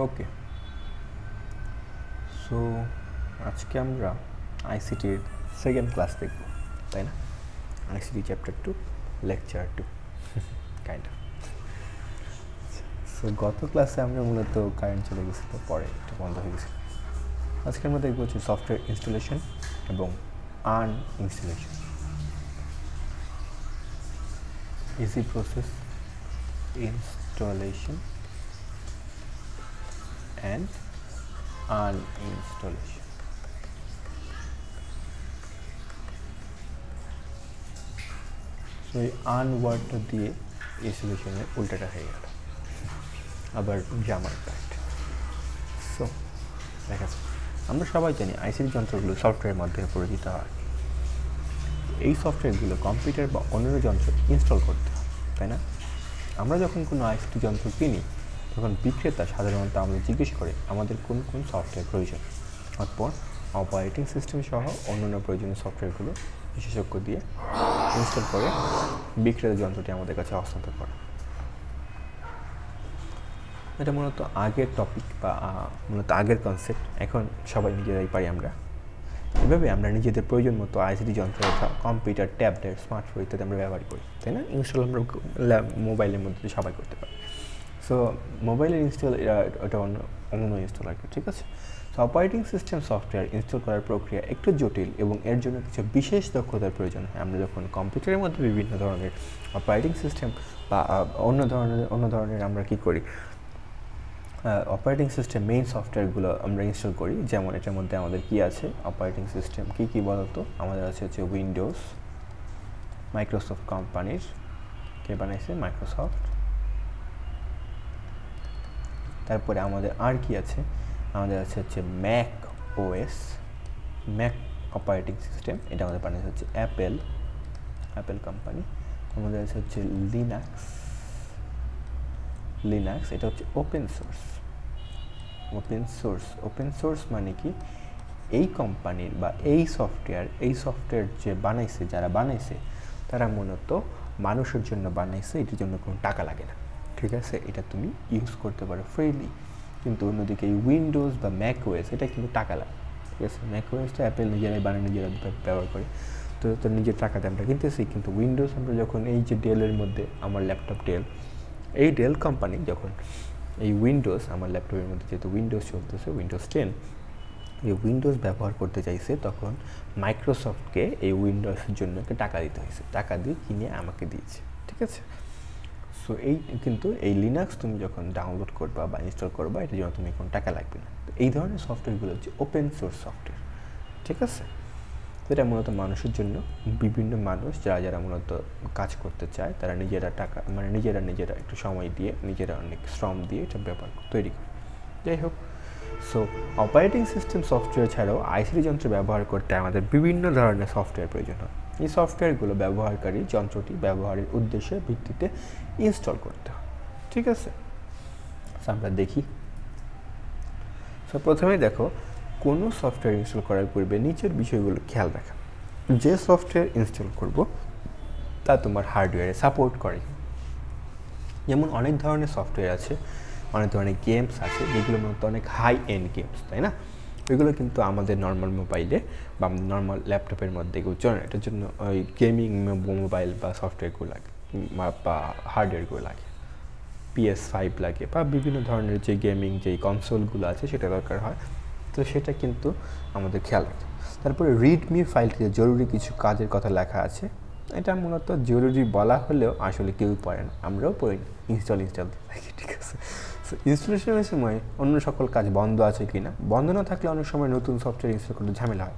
ওকে, so আজকে আমরা আইসিটির second class দেখব, তাই না? ICT chapter 2 lecture 2 kind of. So গত ক্লাসে আমরা মূলত কারেন্ট চলে গেছিল, পরে এটা বন্ধ হয়ে গেছিল। আজকে আমরা দেখব হচ্ছে সফটওয়্যার ইনস্টলেশন এবং uninstallation. Easy process installation and uninstallation. So এই আন ওয়ার্ডটা দিয়ে ইনস্টলেশনের উল্টাটা হয়ে গেল, আবার জামার প্যান্ট। সো দেখা যাচ্ছে আমরা সবাই জানি আইসিটি যন্ত্রগুলো সফটওয়্যারের মাধ্যমে পরিচিত হয়। এই সফটওয়্যারগুলো কম্পিউটার বা অন্যান্য যন্ত্র ইনস্টল করতে হয়, তাই না? আমরা যখন কোনো আইসিটি যন্ত্র কিনি তখন বিক্রেতা সাধারণত আমাদের জিজ্ঞেস করে আমাদের কোন কোন সফটওয়্যার প্রয়োজন। তারপর অপারেটিং সিস্টেম সহ অন্যান্য প্রয়োজনীয় সফটওয়্যারগুলো বিশেষজ্ঞ দিয়ে ইনস্টল করে বিক্রেতা যন্ত্রটি আমাদের কাছে হস্তান্তর করে। এটা মূলত আগের টপিক বা মূলত আগের কনসেপ্ট। এখন সবাই নিজেরাই পারি আমরা। এভাবে আমরা নিজেদের প্রয়োজন মতো আইসিটি যন্ত্র অথবা কম্পিউটার, ট্যাবলেট, স্মার্টফোন ইত্যাদি আমরা ব্যবহার করি, তাই না? ইনস্টল আমরা মোবাইলের মধ্যে সবাই করতে পারি। সো মোবাইলের ইনস্টল এটা অন্য ইনস্টল আর কি, ঠিক আছে? So operating system software install করার প্রক্রিয়া একটু জটিল এবং এর জন্য কিছু বিশেষ দক্ষতার প্রয়োজন হয়। আমরা যখন কম্পিউটারের মধ্যে বিভিন্ন ধরনের অপারেটিং সিস্টেম বা অন্য ধরনের আমরা কী করি, অপারেটিং সিস্টেম মেইন সফটওয়্যারগুলো আমরা ইনস্টল করি। যেমন এটার মধ্যে আমাদের কী আছে, অপারেটিং সিস্টেম কী বলতো? আমাদের আছে হচ্ছে উইন্ডোজ, মাইক্রোসফট কোম্পানির, কে বানাইছে? মাইক্রোসফট। তারপরে আমাদের আর কি আছে? আমাদের আছে হচ্ছে Mac OS, Mac operating system, এটা আমাদের বানিয়েছে হচ্ছে অ্যাপেল কোম্পানি। আমাদের আছে হচ্ছে লিনাক্স, এটা হচ্ছে ওপেন সোর্স মানে কি? এই কোম্পানির বা এই সফটওয়্যার যারা বানাইছে তারা মূলত মানুষের জন্য বানাইছে, এটির জন্য কোনো টাকা লাগে না, ঠিক আছে? এটা তুমি ইউজ করতে পারো ফ্রিলি। কিন্তু অন্যদিকে এই উইন্ডোজ বা ম্যাক ওএস এটা কিন্তু টাকা লাগে, ঠিক আছে? ম্যাক ওএসটা অ্যাপেল নিজেরাই বানায়, নিজেরা ব্যবহার করে, তো নিজের টাকাতে আমরা কিনতেছি। কিন্তু উইন্ডোজ আমরা যখন এই যে ডেলের মধ্যে, আমার ল্যাপটপ ডেল, এই ডেল কোম্পানি যখন এই উইন্ডোজ আমার ল্যাপটপের মধ্যে যেহেতু উইন্ডোজ চলতেছে, উইন্ডোজ 10, এই উইন্ডোজ ব্যবহার করতে চাইছে, তখন মাইক্রোসফটকে এই উইন্ডোজের জন্য একটা টাকা দিতে হয়েছে, টাকা দিয়ে কিনে আমাকে দিয়েছে, ঠিক আছে? সো কিন্তু এই লিনাক্স তুমি যখন ডাউনলোড করবা বা ইনস্টল করবা, এটার জন্য তুমি কোনো টাকা লাগবে না। তো এই ধরনের সফটওয়্যারগুলো হচ্ছে ওপেন সোর্স সফটওয়্যার, ঠিক আছে? এটা মূলত মানুষের জন্য, বিভিন্ন মানুষ যারা মূলত কাজ করতে চায় তারা নিজেরা একটু সময় দিয়ে, নিজেরা অনেক শ্রম দিয়ে এটা তৈরি করে। যাই হোক, সো অপারেটিং সিস্টেম সফটওয়্যার ছাড়াও আইসিটি যন্ত্র ব্যবহার করতে আমাদের বিভিন্ন ধরনের সফটওয়্যার প্রয়োজন হয়। এই সফটওয়্যারগুলো ব্যবহারকারী যন্ত্রটি ব্যবহারের উদ্দেশ্যের ভিত্তিতে ইনস্টল করতে হয়, ঠিক আছে? আমরা দেখি। সো প্রথমেই দেখো, কোনো সফটওয়্যার ইনস্টল করার পূর্বে নিচের বিষয়গুলো খেয়াল রাখা। যে সফটওয়্যার ইনস্টল করব তা তোমার হার্ডওয়্যারে সাপোর্ট করে। যেমন অনেক ধরনের সফটওয়্যার আছে, অনেক ধরনের গেমস আছে যেগুলো মূলত অনেক হাই এন্ড গেমস, তাই না? ওইগুলো কিন্তু আমাদের নর্মাল মোবাইলে বা নর্মাল ল্যাপটপের মধ্যে কেউ চলে না। এটার জন্য ওই গেমিং মোবাইল বা সফটওয়্যারগুলো লাগে বা হার্ডওয়্যারগুলো লাগে, PS5 লাগে বা বিভিন্ন ধরনের যে গেমিং যেই কনসোলগুলো আছে সেটা দরকার হয়। তো সেটা কিন্তু আমাদের খেয়াল রাখতে। তারপরে রিডমি ফাইলটিতে জরুরি কিছু কাজের কথা লেখা আছে। এটা মূলত জরুরি বলা হলেও আসলে কেউই পড়ে না, আমরাও পড়ি না, ইনস্টল থাকি, ঠিক আছে? সো ইনস্টলেশনের সময় অন্য সকল কাজ বন্ধ আছে কি না, বন্ধ না থাকলে অনেক সময় নতুন সফটওয়্যার ইনস্টল করতে ঝামেলা হয়।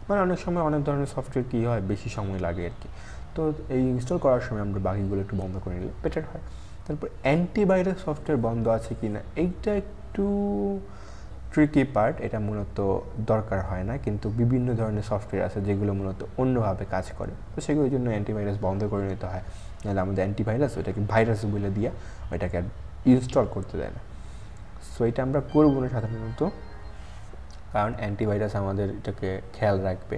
মানে অনেক সময় অনেক ধরনের সফটওয়্যার কী হয়, বেশি সময় লাগে আর কি। তো এই ইনস্টল করার সময় আমরা বাকিগুলো একটু বন্ধ করে নিলে বেটার হয়। তারপর অ্যান্টিভাইরাস সফটওয়্যার বন্ধ আছে কি না, এইটা একটু ট্রিকি পার্ট। এটা মূলত দরকার হয় না, কিন্তু বিভিন্ন ধরনের সফটওয়্যার আছে যেগুলো মূলত অন্যভাবে কাজ করে, তো সেগুলোর জন্য অ্যান্টিভাইরাস বন্ধ করে নিতে হয়। নাহলে আমাদের অ্যান্টিভাইরাস ওইটাকে ভাইরাস বলে দিয়ে ওইটাকে ইনস্টল করতে দেয় না। সো এটা আমরা করবো না সাধারণত, কারণ অ্যান্টিভাইরাস আমাদের এটাকে খেয়াল রাখবে।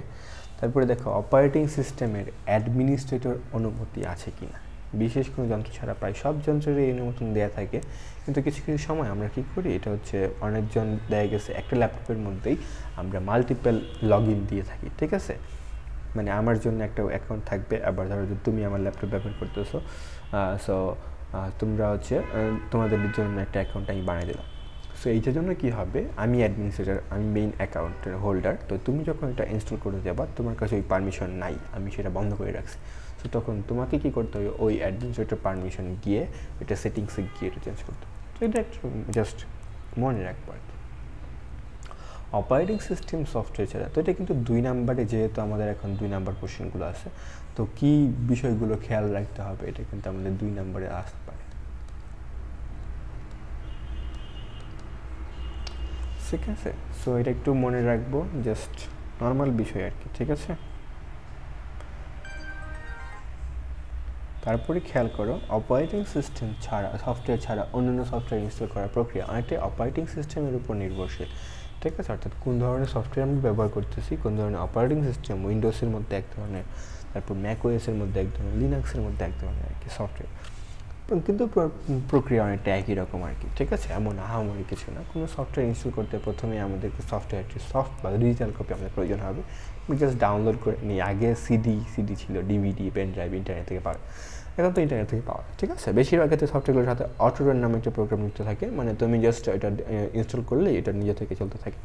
তারপরে দেখো, অপারেটিং সিস্টেমের অ্যাডমিনিস্ট্রেটর অনুমতি আছে কি না। বিশেষ কোনো যন্ত্র ছাড়া প্রায় সব যন্ত্রেরই এই অনুমোদন দেওয়া থাকে, কিন্তু কিছু কিছু সময় আমরা কী করি, এটা হচ্ছে অনেকজন দেখা গেছে একটা ল্যাপটপের মধ্যেই আমরা মাল্টিপল লগ ইন দিয়ে থাকি, ঠিক আছে। মানে আমার জন্য একটা অ্যাকাউন্ট থাকবে, আবার ধরো যে তুমি আমার ল্যাপটপ ব্যবহার করতেছো, সো তোমরা হচ্ছে তোমাদের জন্য একটা অ্যাকাউন্ট আমি বানিয়ে দিলাম। সো এইটার জন্য কী হবে, আমি অ্যাডমিনিস্ট্রেটর, আমি মেইন অ্যাকাউন্টের হোল্ডার, তো তুমি যখন এটা ইনস্টল করে যাবা তোমার কাছে ওই পারমিশন নাই, আমি সেটা বন্ধ করে রাখছি। সো তখন তোমাকে কী করতে হবে, ওই অ্যাডমিনিস্ট্রেটর পারমিশন গিয়ে এটা সেটিংসে গিয়ে এটা চেঞ্জ করতে হবে। তো এটা একটু জাস্ট মনে রাখবো আর কি। অপারেটিং সিস্টেম সফটওয়্যার ছাড়া, তো এটা কিন্তু 2 নাম্বারে, যেহেতু আমাদের এখন 2 নাম্বার কোশ্চেনগুলো আছে, তো কী বিষয়গুলো খেয়াল রাখতে হবে, এটা কিন্তু আমাদের 2 নাম্বারে আসতে পারে, ঠিক আছে। সো এটা একটু মনে রাখবো, জাস্ট নর্মাল বিষয় আর কি, ঠিক আছে। তারপরে খেয়াল করো, অপারেটিং সিস্টেম ছাড়া, সফটওয়্যার ছাড়া অন্যান্য সফটওয়্যার ইনস্টল করার প্রক্রিয়া অনেকটাই অপারেটিং সিস্টেমের উপর নির্ভরশীল, ঠিক আছে। অর্থাৎ কোন ধরনের সফটওয়্যার আমরা ব্যবহার করতেছি, কোন ধরনের অপারেটিং সিস্টেম, উইন্ডোজের মধ্যে এক ধরনের, তারপর ম্যাকওএসের মধ্যে এক ধরনের, লিনাক্সের মধ্যে এক ধরনের আর কি সফটওয়্যার, কিন্তু প্রক্রিয়া অনেকটা একই রকম আর কি, ঠিক আছে। এমন আহামরি কিছু না। কোনো সফটওয়্যার ইনস্টল করতে প্রথমে আমাদেরকে সফটওয়্যারটি সফট বা ডিজিটাল কপি আমাদের প্রয়োজন হবে, জাস্ট ডাউনলোড করে নিই। আগে সিডি ছিল, ডিভিডি, পেন ড্রাইভ, ইন্টারনেট থেকে পাওয়া, এখন তো ইন্টারনেট থেকে পাওয়া, ঠিক আছে। বেশিরভাগ ক্ষেত্রে সফটওয়্যারগুলোর সাথে অটোরান নামে একটা প্রোগ্রাম যুক্ত থাকে, মানে তুমি জাস্ট এটা ইনস্টল করলে এটা নিজে থেকে চলতে থাকে।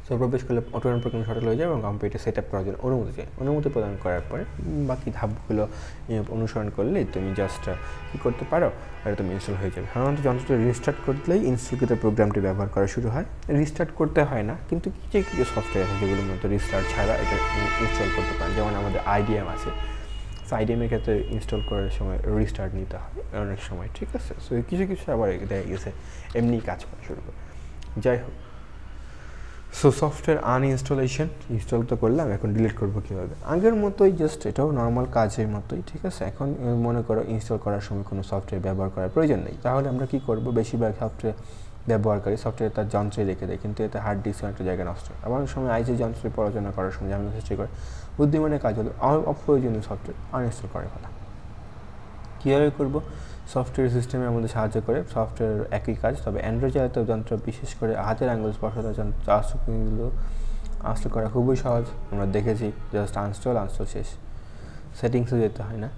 সো প্রবেশ করলে অটোরান প্রোগ্রাম সঠিক হয়ে যায় এবং কম্পিউটার সেট আপ করার জন্য অনুমতি চাই। অনুমতি প্রদান করার পরে বাকি ধাপগুলো অনুসরণ করলে তুমি জাস্ট কী করতে পারো, আর তুমি ইনস্টল হয়ে যাবে। সাধারণত যন্ত্রটি রিস্টার্ট করলেই ইনস্টলকৃত প্রোগ্রামটি ব্যবহার করা শুরু হয়। রিস্টার্ট করতে হয় না, কিন্তু কিছু সফটওয়্যার আছে যেগুলোর মধ্যে রিস্টার্ট ছাড়া এটা ইনস্টল করতে পারেন, যেমন আমাদের আইডিএম আছে। সো আইডিএমের ক্ষেত্রে ইনস্টল করার সময় রিস্টার্ট নিতে হয় অনেক সময়, ঠিক আছে। সো কিছু কিছু আবার দেখা গেছে এমনি কাজ করা শুরু করে। যাই হোক, সো সফটওয়্যার আনইনস্টলেশন, ইনস্টল তো করলাম, এখন ডিলিট করবো কীভাবে? আগের মতোই, জাস্ট এটাও নর্মাল কাজের মতোই, ঠিক আছে। এখন মনে করো ইনস্টল করার সময় কোনো সফটওয়্যার ব্যবহার করার প্রয়োজন নেই, তাহলে আমরা কী করবো, বেশিরভাগ সফটওয়্যার ব্যবহারকারী সফটওয়্যার তার যন্ত্রে রেখে দেয়, কিন্তু এতে হার্ড ডিস্ক একটা জায়গায় নষ্ট হয়। আবার সময় আইসি যন্ত্রে পড়াশোনা করার সময় ঝামেলা সৃষ্টি করে। বুদ্ধিমানের কাজ হলো অপ্রয়োজনীয় সফটওয়্যার আনইনস্টল করে ফেলা। কীভাবে করবো? সফটওয়্যার সিস্টেমে আমাদের সাহায্য করে সফটওয়্যার একই কাজ, তবে অ্যান্ড্রয়েড চালিত যন্ত্র, বিশেষ করে হাতের আঙুল স্পর্শতা যন্ত্রগুলো আনস্টল করা খুবই সহজ। আমরা দেখেছি, জাস্ট আনস্টল শেষ, সেটিংসে যেতে হয় না।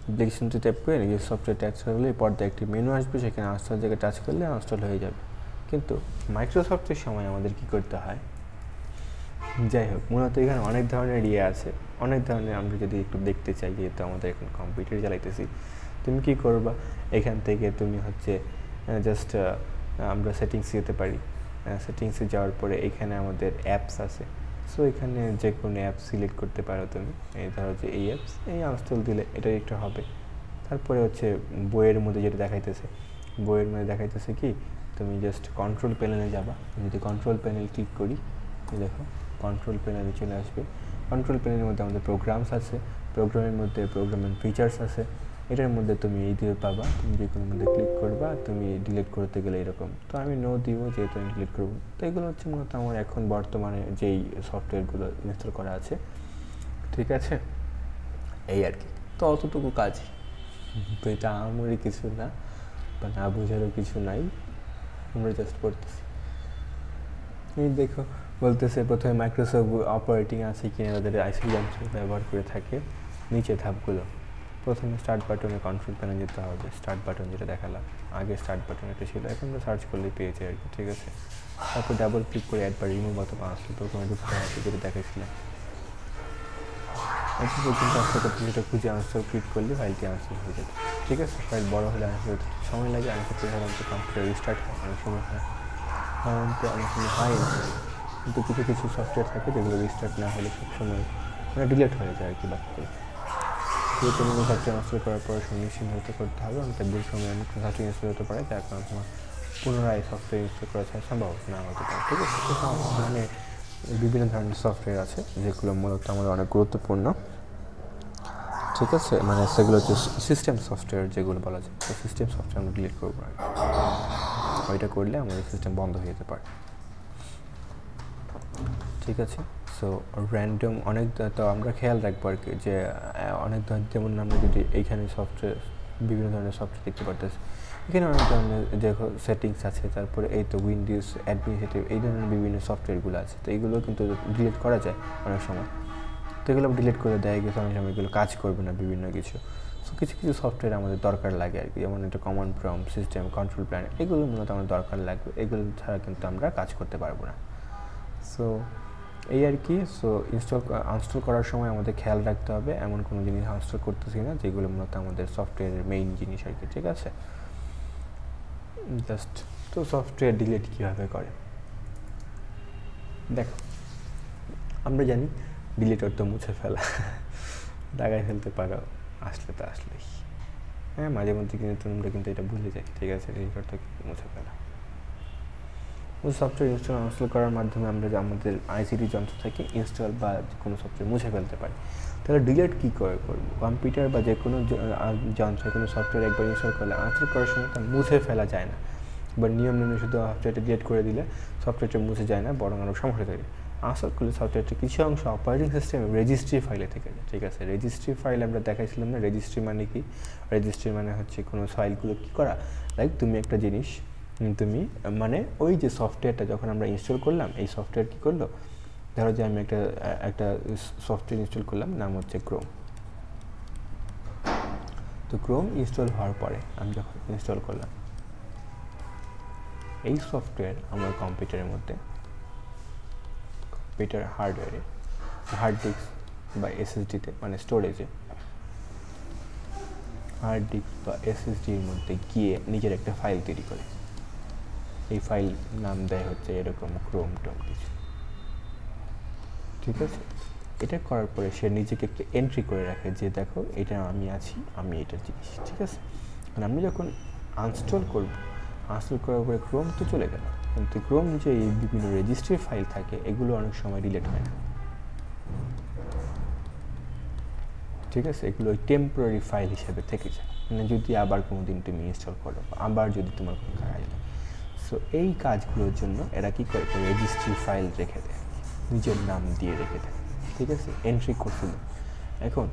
অ্যাপ্লিকেশনটি ট্যাপ করে নিজের সফটওয়্যার টাচ করলে পর্দায় একটি মেনু আসবে, সেখানে আনস্টল জায়গায় টাচ করলে আনস্টল হয়ে যাবে। কিন্তু মাইক্রোসফটের সময় আমাদের কী করতে হয়? যাই হোক, মূলত এখানে অনেক ধরনের আছে, অনেক ধরনের। আমরা যদি একটু দেখতে চাই, যেহেতু আমাদের এখন কম্পিউটার চালাইতেছি, তুমি কী করবা, এখান থেকে তুমি হচ্ছে জাস্ট আমরা সেটিংসে যেতে পারি। সেটিংসে যাওয়ার পরে এখানে আমাদের অ্যাপস আছে। সো এখানে যে কোনো অ্যাপ সিলেক্ট করতে পারো তুমি। এই ধরো যে এই অ্যাপস, এই আনস্টল দিলে এটা একটা হবে। তারপরে হচ্ছে বইয়ের মধ্যে যেটা দেখাইতেছে, বইয়ের মধ্যে দেখাইতেছে কি, তুমি জাস্ট কন্ট্রোল প্যানেলে যাবা। যদি কন্ট্রোল প্যানেল ক্লিক করি, দেখো কন্ট্রোল প্যানেলে চলে আসবে। কন্ট্রোল প্যানেলের মধ্যে আমাদের প্রোগ্রামস আছে, প্রোগ্রামের মধ্যে প্রোগ্রামের ফিচার্স আছে। এটার মধ্যে তুমি এই দিয়ে পাবা, তুমি যে কোনো মধ্যে ক্লিক করবা, তুমি ডিলিট করতে গেলে এরকম। তো আমি নো দিব, যেহেতু আমি ডিলিট করবো। তো এগুলো হচ্ছে মূলত আমার এখন বর্তমানে যেই সফটওয়্যারগুলো ইনস্টল করা আছে, ঠিক আছে, এই আর কি। তো অতটুকু কাজ, তো এটা আমারই কিছু না, বা না বোঝারও কিছু নাই, আমরা জাস্ট করতেছি। এই দেখো বলতেছে প্রথমে মাইক্রোসফট অপারেটিং আছে কিনা, তাদের আইসি যন্ত্র ব্যবহার করে থাকে। নিচে ধাপগুলো, প্রথমে স্টার্ট বাটনে কন্ট্রোল প্যানে যেতে হবে। স্টার্ট বাটন যেটা দেখালাম, আগে স্টার্ট বাটন এটা ছিল, এখন তো সার্চ করলেই পেয়েছে আর কি, ঠিক আছে। তারপর ডাবল ক্লিক করে অ্যাড বা রিমুভ অথবা আনস্টল প্রথমে ঢুকতে হবে, যেটা দেখাইছিলাম। এখন পর্যন্ত আনস্টল করতে যেটা খুঁজে আনস্টল ক্লিক করলে ফাইলটি আনস্টল হয়ে যাবে, ঠিক আছে। ফাইল বড় হলে আনস্টল হতে সময় লাগে, অনেক ক্ষেত্রে সাধারণত কম্পিউটার রিস্টার্ট হয়, অনেক সময় হয়, সাধারণত অনেক সময় হয় না। কিন্তু কিছু কিছু সফটওয়্যার থাকে যেগুলো রিস্টার্ট না হলে সবসময় মানে ডিলিট হয়ে যায় আর কি, বাকি করে। যেহেতু কোনো সফটওয়্যার ইনস্টল করার পর সুনিশ্চিত হতে করতে হবে, অনেক দূর সময় অনেক সফটওয়্যার ইনস্টল হতে পারে, যার কারণে তোমার পুনরায় সফটওয়্যার ইনস্টল করা সম্ভব না হতে পারে, ঠিক আছে। মানে বিভিন্ন ধরনের সফটওয়্যার আছে যেগুলো মূলত আমাদের অনেক গুরুত্বপূর্ণ, ঠিক আছে। মানে সেগুলো হচ্ছে সিস্টেম সফটওয়্যার যেগুলো বলা যায়। তো সিস্টেম সফটওয়্যার আমরা ডিলিট করবো, ওইটা করলে আমাদের সিস্টেম বন্ধ হয়ে যেতে পারে, ঠিক আছে। সো র্যান্ডম অনেক তো আমরা খেয়াল রাখবো আর কি যে অনেক যেমন আমরা যদি এইখানে সফটওয়্যার বিভিন্ন ধরনের সফটওয়্যার দেখতে পারতেছি, এখানে অনেক ধরনের দেখো সেটিংস আছে, তারপরে এই তো উইন্ডোজ অ্যাডমিনিস্ট্রেটিভ এই ধরনের বিভিন্ন সফটওয়্যারগুলো আছে, তো এইগুলো কিন্তু ডিলিট করা যায় অনেক সময়, তো এগুলো ডিলিট করে দেয় গেছে, অনেক সময় এগুলো কাজ করবে না বিভিন্ন কিছু। সো কিছু কিছু সফটওয়্যার আমাদের দরকার লাগে আর কি, যেমন একটা command prompt system, control plan, এগুলো মূলত আমাদের দরকার লাগবে, এগুলো ছাড়া কিন্তু আমরা কাজ করতে পারবো না। সো এই আর কি। সো আনস্টল করার সময় আমাদের খেয়াল রাখতে হবে এমন কোনো জিনিস আনস্টল করতেছি না যেগুলো মূলত আমাদের সফটওয়্যারের মেইন জিনিস আর কি, ঠিক আছে। জাস্ট তো সফটওয়্যার ডিলিট কীভাবে করে দেখো, আমরা জানি ডিলিট অর্থ মুছে ফেলা, দাগায় ফেলতে পারো, আসলে তো আসলেই, হ্যাঁ মাঝে মধ্যে কিন্তু তোমরা কিন্তু এটা ভুলে যাই, ঠিক আছে। ডিলিট অর্থ মুছে ফেলা। সফটওয়্যার ইনস্টল করার মাধ্যমে আমরা আমাদের আইসিটি যন্ত্র থেকে ইনস্টল বা কোনো সফটওয়্যার মুছে ফেলতে পারি। তাহলে ডিলিট কী করে করবো? কম্পিউটার বা যে কোনো যন্ত্রে কোনো সফটওয়্যার একবার ইনস্টল করলে আনস্টল করার সময় তা মুছে ফেলা যায় না, বা নিয়ম মেনে শুধু সফটওয়্যারটা ডিলিট করে দিলে সফটওয়্যারটা মুছে যায় না, বরং আরও সমস্যা থাকে। আনস্টল করলে সফটওয়্যারটা কিছু অংশ অপারেটিং সিস্টেমে রেজিস্ট্রি ফাইলে থেকে যায়, ঠিক আছে। রেজিস্ট্রি ফাইল আমরা দেখাইছিলাম না, রেজিস্ট্রি মানে কি? রেজিস্ট্রি মানে হচ্ছে কোনো ফাইলগুলো কী করা, লাইক তুমি একটা জিনিস তুমি মানে ওই যে সফটওয়্যারটা যখন আমরা ইনস্টল করলাম, এই সফটওয়্যার কী করলো, ধরো যে আমি একটা সফটওয়্যার ইনস্টল করলাম, নাম হচ্ছে ক্রোম। তো ক্রোম ইনস্টল হওয়ার পরে আমি যখন ইনস্টল করলাম এই সফটওয়্যার আমার কম্পিউটারের মধ্যে, কম্পিউটার হার্ডওয়্যারে, হার্ড ডিস্ক বা এসএসডিতে মানে স্টোরেজে, হার্ড ডিস্ক বা এসএসডির মধ্যে গিয়ে নিজের একটা ফাইল তৈরি করে। এই ফাইল নাম দেয় হচ্ছে এরকম ক্রোম টোম কিছু, ঠিক আছে। এটা করার পরে সে নিজেকে একটা এন্ট্রি করে রাখে যে দেখো এটা আমি আছি, আমি এটার জিনিস, ঠিক আছে। কারণ আমি যখন আনস্টল করব, আনস্টল করার পরে ক্রোম তো চলে গেল, কিন্তু ক্রোম যে এই বিভিন্ন রেজিস্ট্রি ফাইল থাকে এগুলো অনেক সময় ডিলিট হয় না, ঠিক আছে। এগুলো ওই টেম্পোরারি ফাইল হিসেবে থেকে যায়, মানে যদি আবার কোনো দিন তুমি ইনস্টল করো, আবার যদি তোমার কোনো কাজ হয়। সো এই কাজগুলোর জন্য এরা কী করে, রেজিস্ট্রি ফাইল রেখে দেয়, নিজের নাম দিয়ে রেখে দেয়, ঠিক আছে, এন্ট্রি করছিল। এখন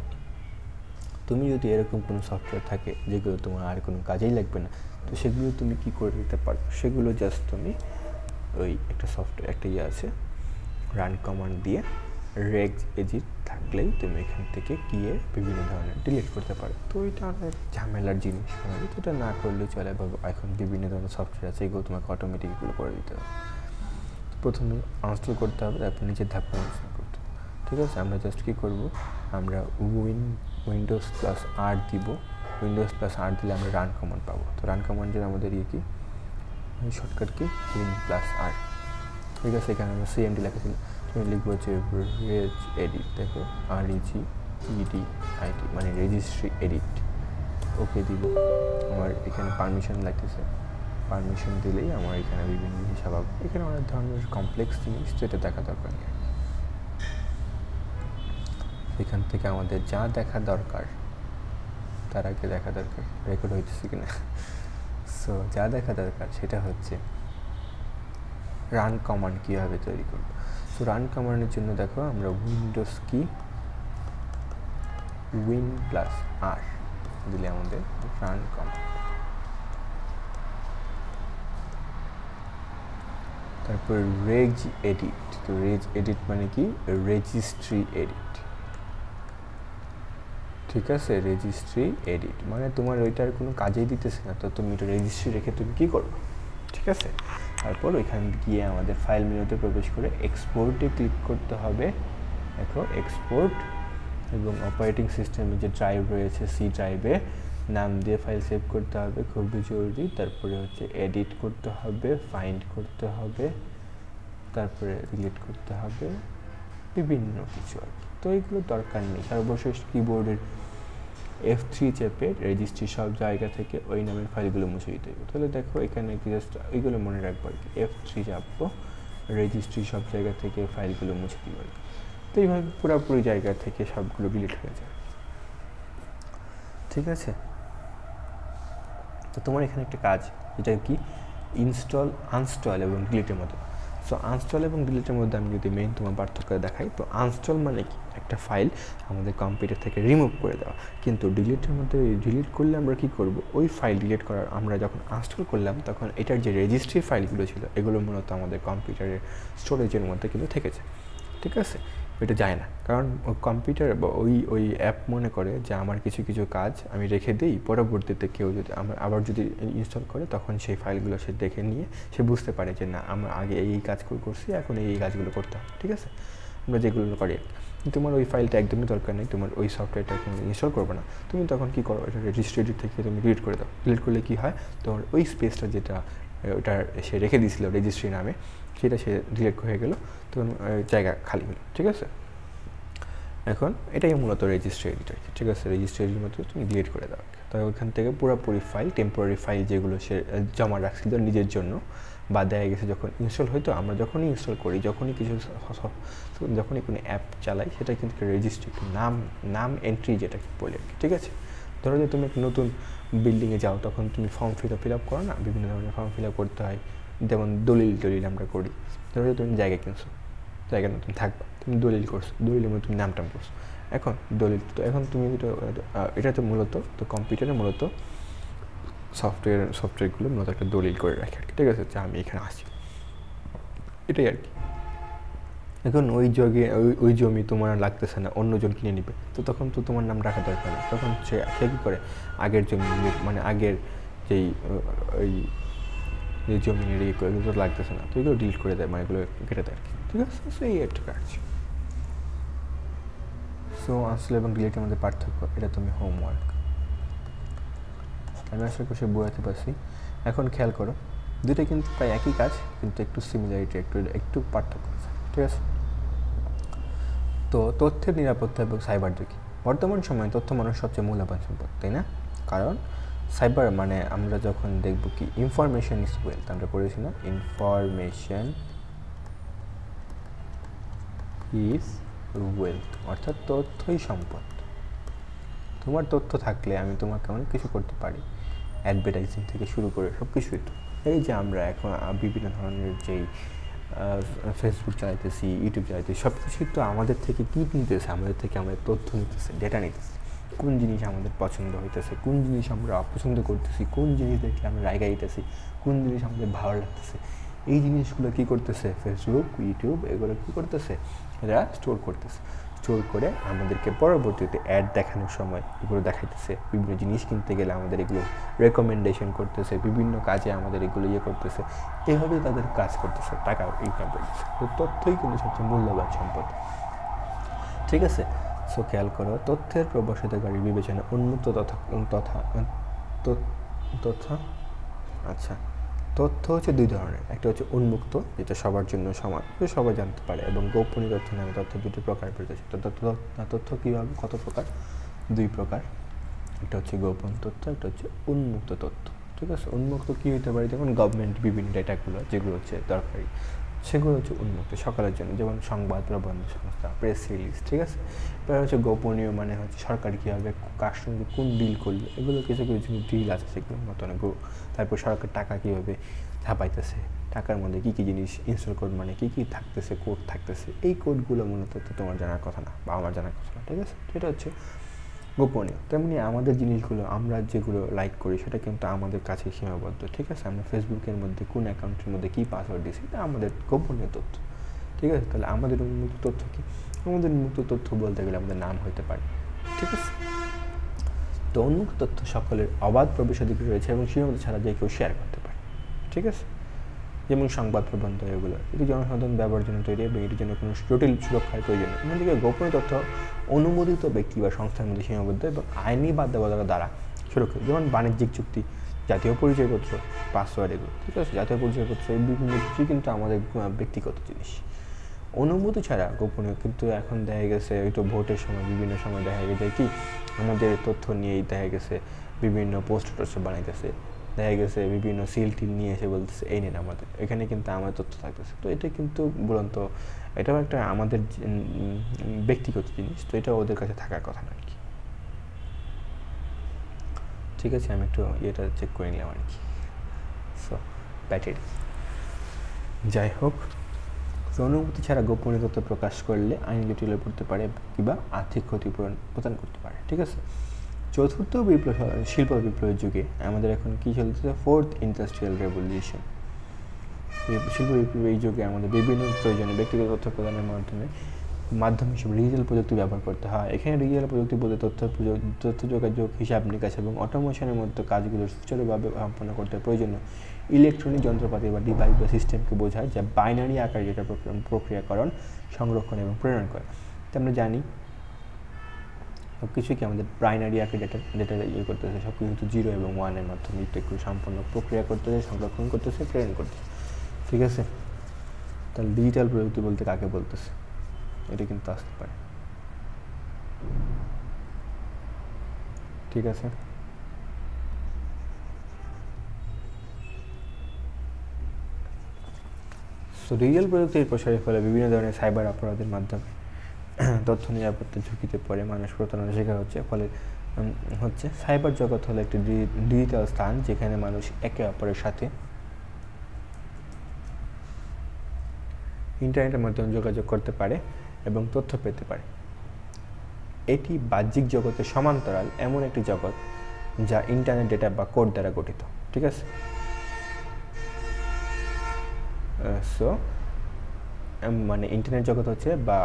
তুমি যদি এরকম কোনো সফটওয়্যার থাকে যেগুলো তোমার আর কোনো কাজেই লাগবে না, তো সেগুলো তুমি কী করে দিতে পারো, সেগুলো জাস্ট তুমি ওই একটা সফটওয়্যার একটা আছে রান কমান্ড দিয়ে রেগ এজিট থাকলেই তুমি এখান থেকে গিয়ে বিভিন্ন ধরনের ডিলিট করতে পারো। তো এটা অনেক ঝামেলার জিনিস, তো এটা না করলে চলে, বা এখন বিভিন্ন ধরনের সফটওয়্যার আছে এগুলো তোমাকে অটোমেটিক এগুলো করে দিতে হবে। প্রথমে আনস্টল করতে হবে, তারপর নিচের ধাপটা ইনস্টল করতে হবে, ঠিক আছে। আমরা জাস্ট কী করবো, আমরা উইন্ডোজ প্লাস আর দিব, উইন্ডোজ প্লাস আর দিলে আমরা রান কমান্ড পাবো। তো রান কমান্ডের আমাদের কি শর্টকাট কি উইন প্লাস আর, ঠিক আছে। এখানে আমরা সিএমডি লেখা তুমি লিখবো হচ্ছে রেজ এডিট, দেখো REGEDIT মানে রেজিস্ট্রি এডিট, ওকে দিব। আমার এখানে পারমিশন লাগতেছে, পারমিশন দিলেই আমার এখানে বিভিন্ন জিনিস হবে। এখানে অনেক ধরনের কমপ্লেক্স জিনিস, যেটা দেখা দরকার নেই। এখান থেকে আমাদের যা দেখা দরকার তার আগে দেখা দরকার রেকর্ড হইতেছে কিনা। সো যা দেখা দরকার সেটা হচ্ছে রান কমান্ড কীভাবে তৈরি করব। সো রান কমান্ডের জন্য দেখো আমরা উইন্ডোজ কি উইন প্লাস আর দিলে আমাদের রান কমান্ড, তারপর রেজ এডিট। তো রেজ এডিট মানে কি রেজিস্ট্রি এডিট, ঠিক আছে। রেজিস্ট্রি এডিট মানে তোমার ওইটার কোনো কাজেই দিতেছে না, তো তুমি এটা রেজিস্ট্রি রেখে তুমি কী করবে, ঠিক আছে। তারপর ওইখান গিয়ে আমাদের ফাইল মেনুতে প্রবেশ করে এক্সপোর্টে ক্লিক করতে হবে। দেখো এক্সপোর্ট, এবং অপারেটিং সিস্টেমে যে ড্রাইভ রয়েছে সি ড্রাইভে নাম দিয়ে ফাইল সেভ করতে হবে, খুবই জরুরি। তারপরে হচ্ছে এডিট করতে হবে, ফাইন্ড করতে হবে, তারপরে ডিলিট করতে হবে, বিভিন্ন কিছু আর কি। তো এইগুলো দরকার নেই, সর্বশেষ কিবোর্ডের F3 চেপে রেজিস্ট্রি সব জায়গা থেকে ওই নামের ফাইলগুলো মুছে দিতে হবে। তাহলে দেখো এখানে জাস্ট ওইগুলো মনে রাখবো আর কি, F3 চাপবো, রেজিস্ট্রি সব জায়গা থেকে ফাইলগুলো মুছে দিব আর কি। তো এইভাবে পুরোপুরি জায়গা থেকে সবগুলো ডিলিট হয়ে যায়, ঠিক আছে। তো তোমার এখানে একটা কাজ, যেটা কি ইনস্টল, আনস্টল এবং ডিলিটের মতো। সো আনস্টল এবং ডিলিটের মধ্যে আমি যদি মেইন তোমার পার্থক্য দেখাই, তো আনস্টল মানে কি একটা ফাইল আমাদের কম্পিউটার থেকে রিমুভ করে দেওয়া, কিন্তু ডিলিটের মধ্যে ডিলিট করলে আমরা কী করব, ওই ফাইল ডিলিট করার আমরা যখন আনস্টল করলাম তখন এটার যে রেজিস্ট্রি ফাইলগুলো ছিল এগুলো মূলত আমাদের কম্পিউটারের স্টোরেজের মধ্যে কিন্তু থেকেছে, ঠিক আছে। এটা যায় না, কারণ কম্পিউটার বা ওই অ্যাপ মনে করে যে আমার কিছু কিছু কাজ আমি রেখে দিই, পরবর্তীতে কেউ যদি আবার যদি ইনস্টল করে তখন সেই ফাইলগুলো সে দেখে নিয়ে সে বুঝতে পারে যে না আমরা আগে এই কাজ করছি, এখন এই কাজগুলো করতে হবে, ঠিক আছে। আমরা যেগুলো করি, তোমার ওই ফাইলটা একদমই দরকার নেই, তোমার ওই সফটওয়্যারটা তুমি ইনস্টল করবে না, তুমি তখন কী করো, এটা রেজিস্ট্রি থেকে তুমি ডিলিট করে দাও। ডিলিট করলে কী হয়, তোমার ওই স্পেসটা যেটা ওটা সে রেখে দিয়েছিল রেজিস্ট্রি নামে, সেটা সে ডিলিট হয়ে গেল, তখন জায়গা খালি হলো, ঠিক আছে। এখন এটাই মূলত রেজিস্ট্রি এডিটর, ঠিক আছে। রেজিস্ট্রি এডিটর মতো তুমি ডিলিট করে দাও, তো ওইখান থেকে পুরোপুরি ফাইল, টেম্পোরারি ফাইল যেগুলো সে জমা রাখছিল নিজের জন্য বা দেখা গেছে যখন ইনস্টল হয়তো আমরা যখনই ইনস্টল করি, যখনই কোনো অ্যাপ চালাই, সেটা কিন্তু রেজিস্ট্রি নাম এন্ট্রি যেটাকে বলে, ঠিক আছে। ধরো যে তুমি একটা নতুন বিল্ডিংয়ে যাও, তখন তুমি ফর্ম ফিল আপ করো না, বিভিন্ন ধরনের ফর্ম ফিল আপ করতে হয়, যেমন দলিল আমরা করি। ধরো যে তুমি জায়গা কিনছো, জায়গা নতুন থাকবা, তুমি দলিল করছো, দলিলের মধ্যে তুমি নামটাম করছো, এখন দলিল তো এখন তুমি এটা তো মূলত তো কম্পিউটারে মূলত সফটওয়্যারগুলো মূলত একটা দলিল করে রাখে আর কি, ঠিক আছে, যে আমি এখানে আসি, এটাই আর কি। এখন ওই জমি তোমার লাগতেছে না, অন্যজন কিনে নিবে, তো তখন তো তোমার নাম রাখা দরকার নেই, তখন সে কী করে আগের জমি মানে আগের যেই ওই যে জমিনের এগুলো লাগতেছে না, তো এগুলো ডিলিট করে দেয়, মানে এগুলো কেটে দেয় আর কি, ঠিক আছে। সো এই একটা কাজ। সো আসলে এবং ডিলিটের মধ্যে পার্থক্য, এটা তুমি হোমওয়ার্ক, আমি আশা করি বোঝাতে পারছি। এখন খেয়াল করো, দুটো কিন্তু প্রায় একই কাজ, কিন্তু একটু সিমিলারিটি একটু পার্থক্য আছে, ঠিক আছে। তো তথ্যের নিরাপত্তা এবং সাইবার ঝুঁকি, বর্তমান সময়ে তথ্য মানুষ সবচেয়ে মূল্যবান সম্পদ, তাই না? কারণ সাইবার মানে আমরা যখন দেখব কি ইনফরমেশন ইজ ওয়েলথ, আমরা পড়েছি না, ইনফরমেশন ইজ ওয়েলথ, অর্থাৎ তথ্যই সম্পদ। তোমার তথ্য থাকলে আমি তোমাকে অনেক কিছু করতে পারি, অ্যাডভার্টাইজিং থেকে শুরু করে সব কিছুই। তো এই যে আমরা এখন বিভিন্ন ধরনের যেই ফেসবুক চালাইতেছি, ইউটিউব চালাইতেছি, সব কিছুই তো আমাদের থেকে কী নিতেছে, আমাদের থেকে আমাদের তথ্য নিতেছে, ডেটা নিতেছে, কোন জিনিস আমাদের পছন্দ হইতেছে, কোন জিনিস আমরা অপছন্দ করতেছি, কোন জিনিস দেখলে আমরা রায়গা দিতেছি, কোন জিনিস আমাদের ভালো লাগতেছে, এই জিনিসগুলো কী করতেছে ফেসবুক, ইউটিউব এগুলো কী করতেছে, এরা স্টোর করতেছে। স্টোর করে আমাদেরকে পরবর্তীতে অ্যাড দেখানোর সময় এগুলো দেখাইতেছে, বিভিন্ন জিনিস কিনতে গেলে আমাদের এগুলো রেকমেন্ডেশন করতেছে, বিভিন্ন কাজে আমাদের এগুলো করতেছে, এভাবেই তাদের কাজ করতেছে, টাকা ইনকাম করতেছে। তো তথ্যই কিন্তু সবচেয়ে মূল্যবান সম্পদ, ঠিক আছে। সো খেয়াল করো, তথ্যের প্রবেশাধিকারী বিবেচনা উন্মুক্ত আচ্ছা, তথ্য হচ্ছে দুই ধরনের, একটা হচ্ছে উন্মুক্ত, যেটা সবার জন্য সমান, সবাই জানতে পারে, এবং গোপনীয় তথ্য নামে তথ্য দুটি প্রকার পেয়েছে। তথ্য কীভাবে কত প্রকার, দুই প্রকার, একটা হচ্ছে গোপন তথ্য, একটা হচ্ছে উন্মুক্ত তথ্য, ঠিক আছে। উন্মুক্ত কী হতে পারে, যেমন গভর্নমেন্ট বিভিন্ন ডেটাগুলো যেগুলো হচ্ছে দরকারি, সেগুলো হচ্ছে উন্মুক্ত সকালের জন্য, যেমন সংবাদ প্রবন্ধ সংস্থা, প্রেস রিলিজ, ঠিক আছে। এবার হচ্ছে গোপনীয়, মানে হচ্ছে সরকার কীভাবে কার সঙ্গে কোন ডিল করলো, এগুলো কিছু কিছু ডিল আছে সেগুলোর মতন। তারপর সরকার টাকা কীভাবে ছাপাইতেছে, টাকার মধ্যে কী কী জিনিস ইনস্টল কোড, মানে কী কী থাকতেছে, কোড থাকতেছে, এই কোডগুলো মূলত তো তোমার জানার কথা না বা আমার জানার কথা না, ঠিক আছে। সেটা হচ্ছে গোপনীয়। তেমনি আমাদের জিনিসগুলো আমরা যেগুলো লাইক করি সেটা কিন্তু আমাদের কাছে সীমাবদ্ধ, ঠিক আছে। আমরা ফেসবুকের মধ্যে কোন অ্যাকাউন্টের মধ্যে কী পাসওয়ার্ড দিচ্ছি, এটা আমাদের গোপনীয় তথ্য, ঠিক আছে। তাহলে আমাদের উন্মুক্ত তথ্য কী, আমাদের উন্মুক্ত তথ্য বলতে গেলে আমাদের নাম হতে পারে, ঠিক আছে। তো উন্মুক্ত তথ্য সকলের অবাধ প্রবেশাধিকার রয়েছে এবং সীমাবদ্ধ ছাড়া যে কেউ শেয়ার করতে পারে, ঠিক আছে। যেমন সংবাদ প্রবন্ধ, এগুলো এটি জনসাধারণ ব্যবহারের জন্য তৈরি এবং এটির জন্য কোনো জটিল সুরক্ষার প্রয়োজন নেই। অন্যদিকে গোপনীয় তথ্য অনুমোদিত ব্যক্তি বা সংস্থার মধ্যে সীমাবদ্ধ এবং আইনি বাধ্যবাধকতা দ্বারা সুরক্ষিত, যেমন বাণিজ্যিক চুক্তি, জাতীয় পরিচয়পত্র, পাসওয়ার্ড, এগুলো, ঠিক আছে। জাতীয় পরিচয়পত্র এই বিভিন্ন কিছুই কিন্তু আমাদের ব্যক্তিগত জিনিস, অনুমতি ছাড়া গোপনীয়। কিন্তু এখন দেখা গেছে একটু ভোটের সময় বিভিন্ন সময় দেখা গেছে কি আমাদের তথ্য নিয়েই দেখা গেছে বিভিন্ন পোস্টার বানাইতেছে, দেখা গেছে বিভিন্ন সিল টিল নিয়ে এসে বলতেছে এই নেন আমাদের, এখানে কিন্তু আমাদের তথ্য থাকতেছে। তো এটা কিন্তু বলন্ত, এটাও একটা আমাদের ব্যক্তিগত জিনিস, তো এটা ওদের কাছে থাকার কথা না আর কি, ঠিক আছে। আমি একটু এটা চেক করে নিলাম আর কি। সো ব্যাটারি, যাই হোক, অনুমতি ছাড়া গোপনীয় তথ্য প্রকাশ করলে আইনি জটিলতায় পড়তে পারে কিংবা আর্থিক ক্ষতিপূরণ প্রদান করতে পারে। ঠিক আছে, চতুর্থ বিপ্লব শিল্প বিপ্লবের যুগে আমাদের এখন কী চলতেছে, ফোর্থ ইন্ডাস্ট্রিয়াল রেভলিউশন। শিল্প বিপ্লবের এই যুগে আমাদের বিভিন্ন প্রয়োজনে ব্যক্তিগত তথ্য প্রদানের মাধ্যম হিসেবে ডিজিটাল প্রযুক্তি ব্যবহার করতে হয়। এখানে ডিজিটাল প্রযুক্তি বলতে তথ্য যোগাযোগ, হিসাব নিকাশ এবং অটোমেশনের মতো কাজগুলো সুচারুভাবে সম্পন্ন করতে প্রয়োজনীয় ইলেকট্রনিক যন্ত্রপাতি বা ডিভাইস বা সিস্টেমকে বোঝায়, যা বাইনারি আকারে ডেটা প্রক্রিয়াকরণ, সংরক্ষণ এবং প্রেরণ করে। তো আমরা জানি সব কিছুই কি আমাদের বাইনারি আকারে ডেটা করতেছে, সব কিছু 0 এবং 1 মাধ্যমে সম্পূর্ণ প্রক্রিয়া করতেছে, সংরক্ষণ করতেছে, প্রেরণ করতেছে। ঠিক আছে, তাহলে ডিজিটাল প্রযুক্তি বলতে কাকে বলতেছে, এটা কিন্তু আসতে পারে। ঠিক আছে, সো ডিজিটাল প্রযুক্তির প্রসারের ফলে বিভিন্ন ধরনের সাইবার অপরাধের মাধ্যমে তথ্য নিরাপত্তার ঝুঁকিতে পড়ে মানুষ প্রতারণার শিকার হচ্ছে। ফলে সাইবার জগৎ হলো একটি ডিজিটাল স্থান যেখানে মানুষ একে অপরের সাথে ইন্টারনেটের মাধ্যমে যোগাযোগ করতে পারে এবং তথ্য পেতে পারে। এটি বাহ্যিক জগতের সমান্তরাল এমন একটি জগৎ যা ইন্টারনেট ডেটা বা কোড দ্বারা গঠিত। ঠিক আছে, সো মানে ইন্টারনেট জগৎ হচ্ছে বা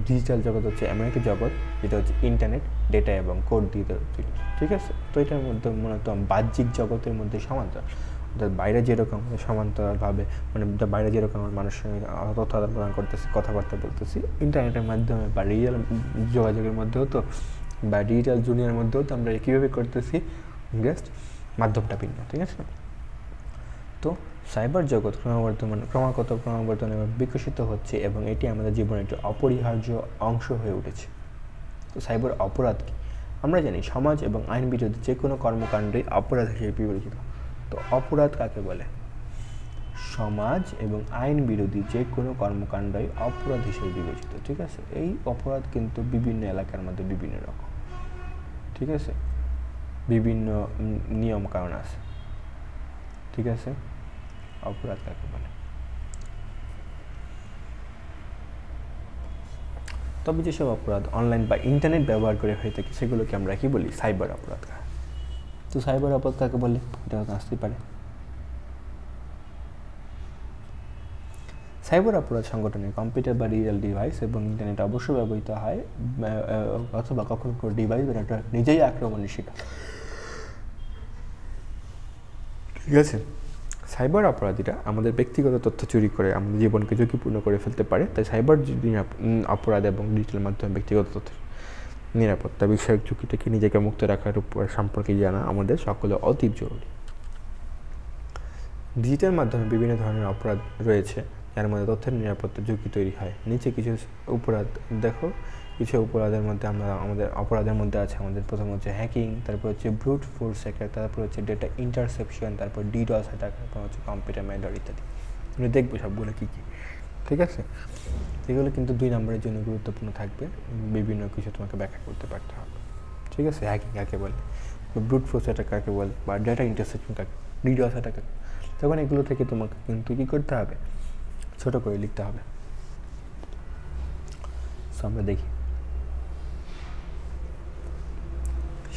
ডিজিটাল জগৎ হচ্ছে এমন একটি জগৎ যেটা হচ্ছে ইন্টারনেট, ডেটা এবং কোড দিয়ে তৈরি। ঠিক আছে, তো এটার মধ্যে মূলত বাহ্যিক জগতের মধ্যে সমান্তরাল, অর্থাৎ বাইরে যেরকম সমান্তরালভাবে মানে বাইরে যেরকম মানুষের সঙ্গে তথ্য আদান প্রদান করতেছি, কথাবার্তা বলতেছি, ইন্টারনেটের মাধ্যমে বা ডিজিটাল যোগাযোগের মধ্যেও তো বা ডিজিটাল দুনিয়ার মধ্যেও তো আমরা কীভাবে করতেছি, জাস্ট মাধ্যমটা ভিন্ন। ঠিক আছে, তো সাইবার জগৎ ক্রমাগত বিকশিত হচ্ছে এবং এটি আমাদের জীবনের একটি অপরিহার্য অংশ হয়ে উঠেছে। তো সাইবার অপরাধ কি? আমরা জানি সমাজ এবং আইন বিরোধী যে কোনো কর্মকাণ্ডই অপরাধ হিসেবে বিবেচিত। তো অপরাধ কাকে বলে? সমাজ এবং আইন বিরোধী যে কোনো কর্মকাণ্ডই অপরাধ হিসেবে বিবেচিত। ঠিক আছে, এই অপরাধ কিন্তু বিভিন্ন এলাকার মধ্যে বিভিন্ন রকম। ঠিক আছে, বিভিন্ন নিয়ম কারণ আছে। ঠিক আছে, অপরাধ কাকে বলে? তবে যেসব অপরাধ অনলাইন বা ইন্টারনেট ব্যবহার করে হয়ে থাকে সেগুলোকে আমরা কি বলি? সাইবার অপরাধ। তো সাইবার অপরাধ কাকে বলে? এটা আসতে পারে। সাইবার অপরাধ সংগঠনে কম্পিউটার বা ডিজিটাল ডিভাইস এবং ইন্টারনেট অবশ্যই ব্যবহৃত হয়, অথবা কখনো কোনো ডিভাইস বা নেটওয়ার্ক নিজেই আক্রমণের শিকার। ঠিক আছে, সাইবার অপরাধীরা আমাদের ব্যক্তিগত তথ্য চুরি করে আমাদের জীবনকে ঝুঁকিপূর্ণ করে ফেলতে পারে। তাই সাইবার অপরাধ এবং ডিজিটাল মাধ্যমে ব্যক্তিগত তথ্যের নিরাপত্তা বিষয়ক ঝুঁকি থেকে নিজেকে মুক্ত রাখার উপর সম্পর্কে জানা আমাদের সকলে অতীব জরুরি। ডিজিটাল মাধ্যমে বিভিন্ন ধরনের অপরাধ রয়েছে যার মধ্যে তথ্যের নিরাপত্তা ঝুঁকি তৈরি হয়। নিচে কিছু অপরাধ দেখো। কিছু অপরাধের মধ্যে আমাদের অপরাধের মধ্যে আছে আমাদের প্রথম হচ্ছে হ্যাকিং, তারপর হচ্ছে ব্রুট ফোর্স অ্যাটাক, তারপর হচ্ছে ডেটা ইন্টারসেপশন, তারপর ডিডস অ্যাটাক, তারপর হচ্ছে কম্পিউটার ম্যালওয়্যার ইত্যাদি। আমরা দেখবো সবগুলো কী কী। ঠিক আছে, এগুলো কিন্তু 2 নম্বরের জন্য গুরুত্বপূর্ণ থাকবে, বিভিন্ন কিছু তোমাকে ব্যাখ্যা করতে পারতে হবে। ঠিক আছে, হ্যাকিং কাকে বলে, ব্রুট ফোর্স অ্যাটাক কাকে বলে, বা ডেটা ইন্টারসেপশন কাকে, ডিডস অ্যাটাক। তখন এগুলো থেকে তোমাকে কিন্তু কী করতে হবে? ছোট করে লিখতে হবে। সো আমরা দেখি,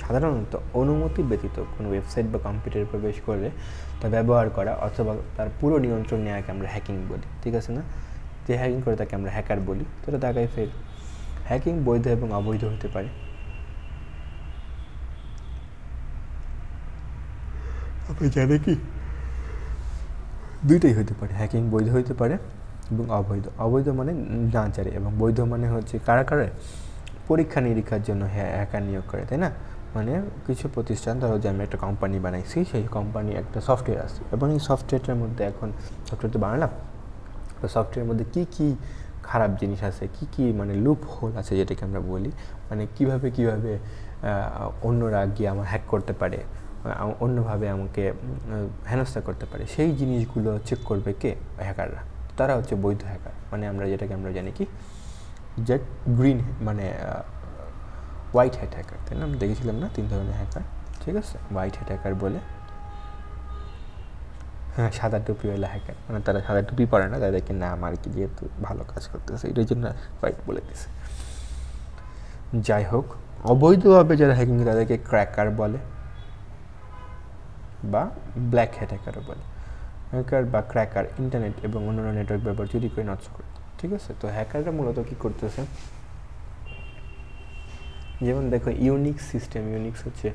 সাধারণত অনুমতি ব্যতীত কোনো ওয়েবসাইট বা কম্পিউটারে প্রবেশ করলে তা ব্যবহার করা অথবা তার পুরো নিয়ন্ত্রণ নেওয়াকে আমরা হ্যাকিং বলি। ঠিক আছে না? যে হ্যাকিং করে তাকে আমরা হ্যাকার বলি। তো এটা দাগায় ফেল। হ্যাকিং বৈধ এবং অবৈধ হতে পারে। আপনি জানে কি? দুইটাই হতে পারে। হ্যাকিং বৈধ হতে পারে এবং অবৈধ। অবৈধ মানে না জানে, এবং বৈধ মানে হচ্ছে কারা পরীক্ষা নিরীক্ষার জন্য হ্যাকার নিয়োগ করে, তাই না? মানে কিছু প্রতিষ্ঠান, ধরো যে আমি একটা কোম্পানি বানাইছি, সেই কোম্পানি একটা সফটওয়্যার আছে এবং এই সফটওয়্যারটার মধ্যে এখন সফটওয়্যার তো বানালাম, তো সফটওয়্যারের মধ্যে কী কী খারাপ জিনিস আছে, কী কী মানে লুপ হোল আছে যেটাকে আমরা বলি, মানে কীভাবে অন্যরা গিয়ে আমার হ্যাক করতে পারে, অন্যভাবে আমাকে হেনস্থা করতে পারে, সেই জিনিসগুলো চেক করবে কে? হ্যাকাররা। তারা হচ্ছে বৈধ হ্যাকার। মানে যেটাকে আমরা জানি কি, জেট গ্রিন মানে হোয়াইট হ্যাট হ্যাকার, তাই না? আমরা দেখেছিলাম না 3 ধরনের হ্যাকার। ঠিক আছে, হোয়াইট হ্যাট হ্যাকার বলে, হ্যাঁ, সাদা টুপিওয়ালা হ্যাকার, মানে তারা সাদা টুপি পরে না, তাদেরকে নাম আর কি যেহেতু ভালো কাজ করতেছে এটার জন্য বলে দিছে। যাই হোক, অবৈধভাবে যারা হ্যাকিং তাদেরকে ক্র্যাকার বলে বা ব্ল্যাক হ্যাট হ্যাকারও বলে। হ্যাকার বা ক্র্যাকার ইন্টারনেট এবং অন্যান্য নেটওয়ার্ক ব্যবহার চুরি করে নষ্ট করে, ঠিক আছে। তো হ্যাকাররা মূলত কী করতেছে, যেমন দেখো ইউনিক্স সিস্টেম, ইউনিক্স হচ্ছে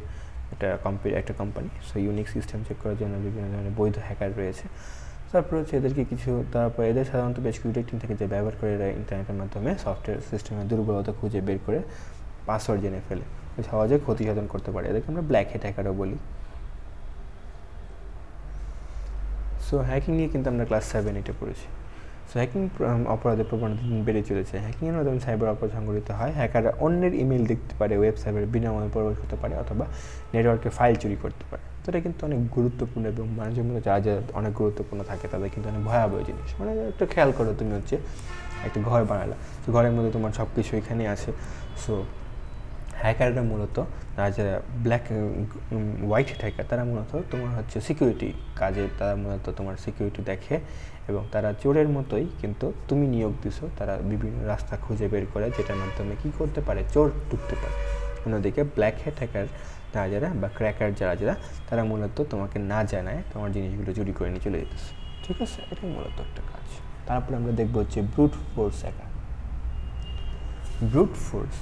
একটা company. So Unix system check করার জন্য বিভিন্ন ধরনের বৈধ হ্যাকার রয়েছে। তারপর হচ্ছে এদেরকে তারপর এদের সাধারণত বেশ কিছু টেকনিক থাকে যে ব্যবহার করে এরা ইন্টারনেটের মাধ্যমে সফটওয়্যার সিস্টেমের দুর্বলতা খুঁজে বের করে পাসওয়ার্ড জেনে ফেলে, সহজে ক্ষতিসাধন করতে পারে। এদেরকে আমরা ব্ল্যাক হ্যাট হ্যাকারও বলি। সো হ্যাকিং নিয়ে কিন্তু আমরা ক্লাস 7-8 পড়েছি। সো হ্যাকিং অপরাধের প্রবণতা বেড়ে চলেছে। হ্যাকিংয়ের মাধ্যমে সাইবার অপরাধ সংঘটিত হয়। হ্যাকাররা অন্যের ইমেল দেখতে পারে, ওয়েব সার্ভারে বিনামূল্যে প্রবেশ করতে পারে অথবা নেটওয়ার্কে ফাইল চুরি করতে পারে। তো এটা কিন্তু অনেক গুরুত্বপূর্ণ এবং মানুষের মধ্যে যা যা অনেক গুরুত্বপূর্ণ থাকে তাদের কিন্তু অনেক ভয়াবহ জিনিস। মানে একটা খেয়াল করো, তুমি হচ্ছে একটা ঘর বানালা, তো ঘরের মধ্যে তোমার সব কিছু এখানে আছে। সো হ্যাকাররা মূলত যারা হোয়াইট হ্যাকার তারা মূলত তোমার হচ্ছে সিকিউরিটি কাজে, তারা মূলত তোমার সিকিউরিটি দেখে এবং তারা চোরের মতোই, কিন্তু তুমি নিয়োগ দিছো, তারা বিভিন্ন রাস্তা খুঁজে বের করে যেটার মাধ্যমে কী করতে পারে, চোর ঢুকতে পারে। অন্যদিকে ব্ল্যাক হ্যাট হ্যাকার যারা বা ক্র্যাকার যারা তারা মূলত তোমাকে না জানায় তোমার জিনিসগুলো চুরি করে নিয়ে চলে যেতেছে, ঠিক আছে। এটাই মূলত একটা কাজ। তারপরে আমরা দেখবো হচ্ছে brute force hacker. Brute force